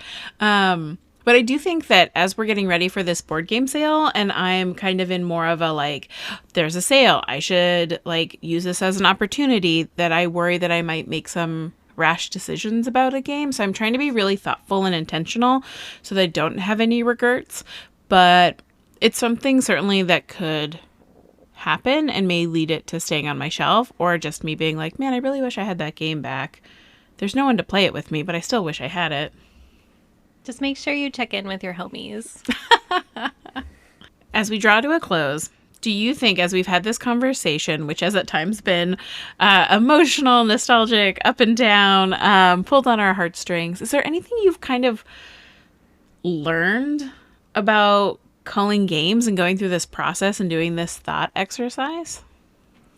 But I do think that as we're getting ready for this board game sale, and I'm kind of in more of a like, there's a sale, I should like use this as an opportunity, that I worry that I might make some rash decisions about a game. So I'm trying to be really thoughtful and intentional so that I don't have any regrets. But it's something certainly that could happen and may lead it to staying on my shelf, or just me being like, man, I really wish I had that game back. There's no one to play it with me, but I still wish I had it. Just make sure you check in with your homies. As we draw to a close, do you think, as we've had this conversation, which has at times been emotional, nostalgic, up and down, pulled on our heartstrings, is there anything you've kind of learned about culling games and going through this process and doing this thought exercise?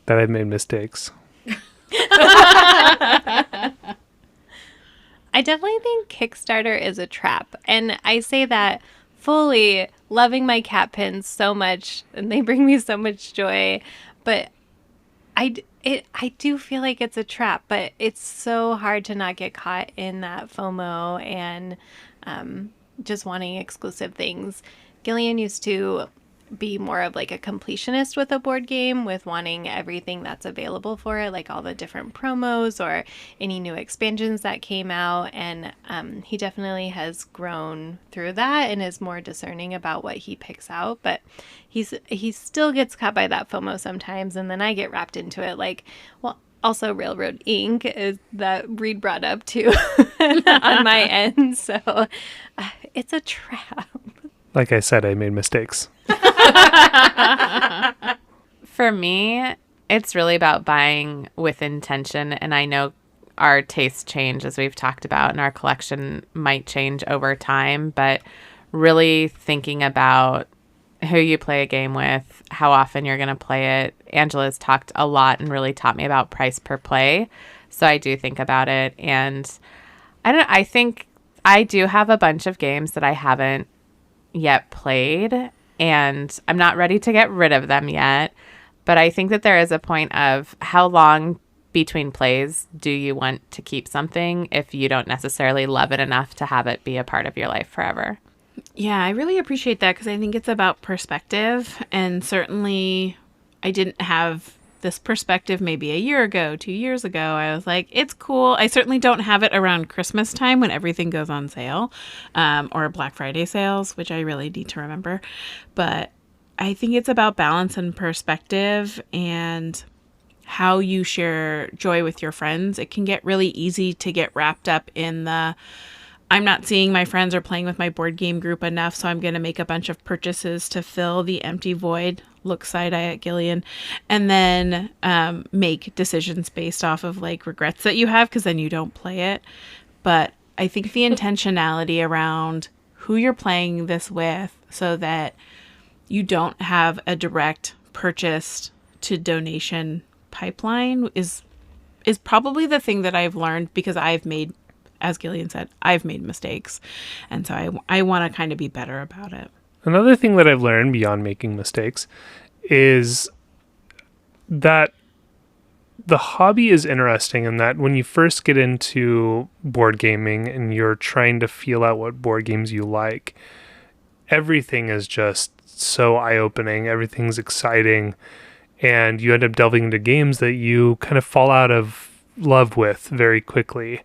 That I've made mistakes. I definitely think Kickstarter is a trap. And I say that fully loving my cat pins so much, and they bring me so much joy. But I do feel like it's a trap, but it's so hard to not get caught in that FOMO and just wanting exclusive things. Gillean used to be more of like a completionist with a board game, with wanting everything that's available for it, like all the different promos or any new expansions that came out. And he definitely has grown through that and is more discerning about what he picks out. But he still gets caught by that FOMO sometimes, and then I get wrapped into it. Like, well, also Railroad Ink is that Reed brought up too on my end. So it's a trap. Like I said, I made mistakes. For me, it's really about buying with intention. And I know our tastes change, as we've talked about, and our collection might change over time. But really thinking about who you play a game with, how often you're going to play it. Angela's talked a lot and really taught me about price per play. So I do think about it. And I think I do have a bunch of games that I haven't yet played, and I'm not ready to get rid of them yet. But I think that there is a point of how long between plays do you want to keep something if you don't necessarily love it enough to have it be a part of your life forever. Yeah, I really appreciate that, because I think it's about perspective. And certainly I didn't have this perspective maybe a year ago, 2 years ago. I was like, it's cool. I certainly don't have it around Christmas time when everything goes on sale, or Black Friday sales, which I really need to remember. But I think it's about balance and perspective and how you share joy with your friends. It can get really easy to get wrapped up in the, I'm not seeing my friends or playing with my board game group enough, so I'm going to make a bunch of purchases to fill the empty void. Look side-eye at Gillean. And then make decisions based off of like regrets that you have, because then you don't play it. But I think the intentionality around who you're playing this with, so that you don't have a direct purchase to donation pipeline, is probably the thing that I've learned, because I've made, as Gillean said, I've made mistakes. And so I want to kind of be better about it. Another thing that I've learned beyond making mistakes is that the hobby is interesting, in that when you first get into board gaming and you're trying to feel out what board games you like, everything is just so eye-opening. Everything's exciting. And you end up delving into games that you kind of fall out of love with very quickly.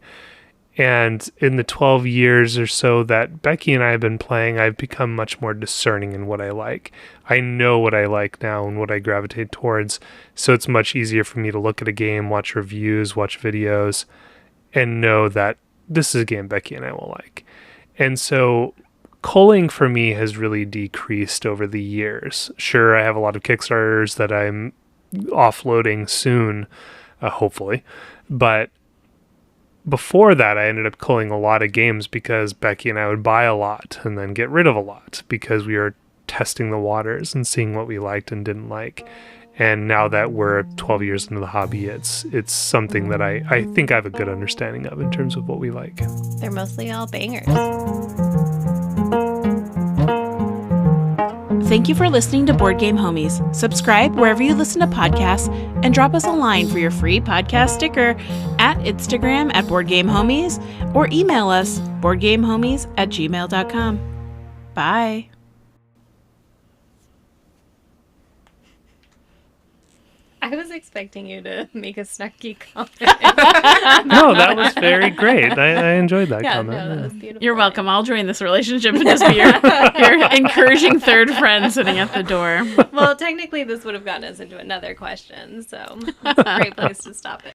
And in the 12 years or so that Becky and I have been playing, I've become much more discerning in what I like. I know what I like now and what I gravitate towards. So it's much easier for me to look at a game, watch reviews, watch videos, and know that this is a game Becky and I will like. And so culling for me has really decreased over the years. Sure, I have a lot of Kickstarters that I'm offloading soon, hopefully. But before that, I ended up culling a lot of games because Becky and I would buy a lot and then get rid of a lot, because we were testing the waters and seeing what we liked and didn't like. And now that we're 12 years into the hobby, it's something that I think I have a good understanding of in terms of what we like. They're mostly all bangers. Thank you for listening to Board Game Homies. Subscribe wherever you listen to podcasts and drop us a line for your free podcast sticker at Instagram at Board Game Homies or email us boardgamehomies@gmail.com. Bye. I was expecting you to make a snarky comment. No, that was very great. I enjoyed that comment. No, that was beautiful. You're welcome. I'll join this relationship and just be your encouraging third friend sitting at the door. Well, technically, this would have gotten us into another question, so it's a great place to stop it.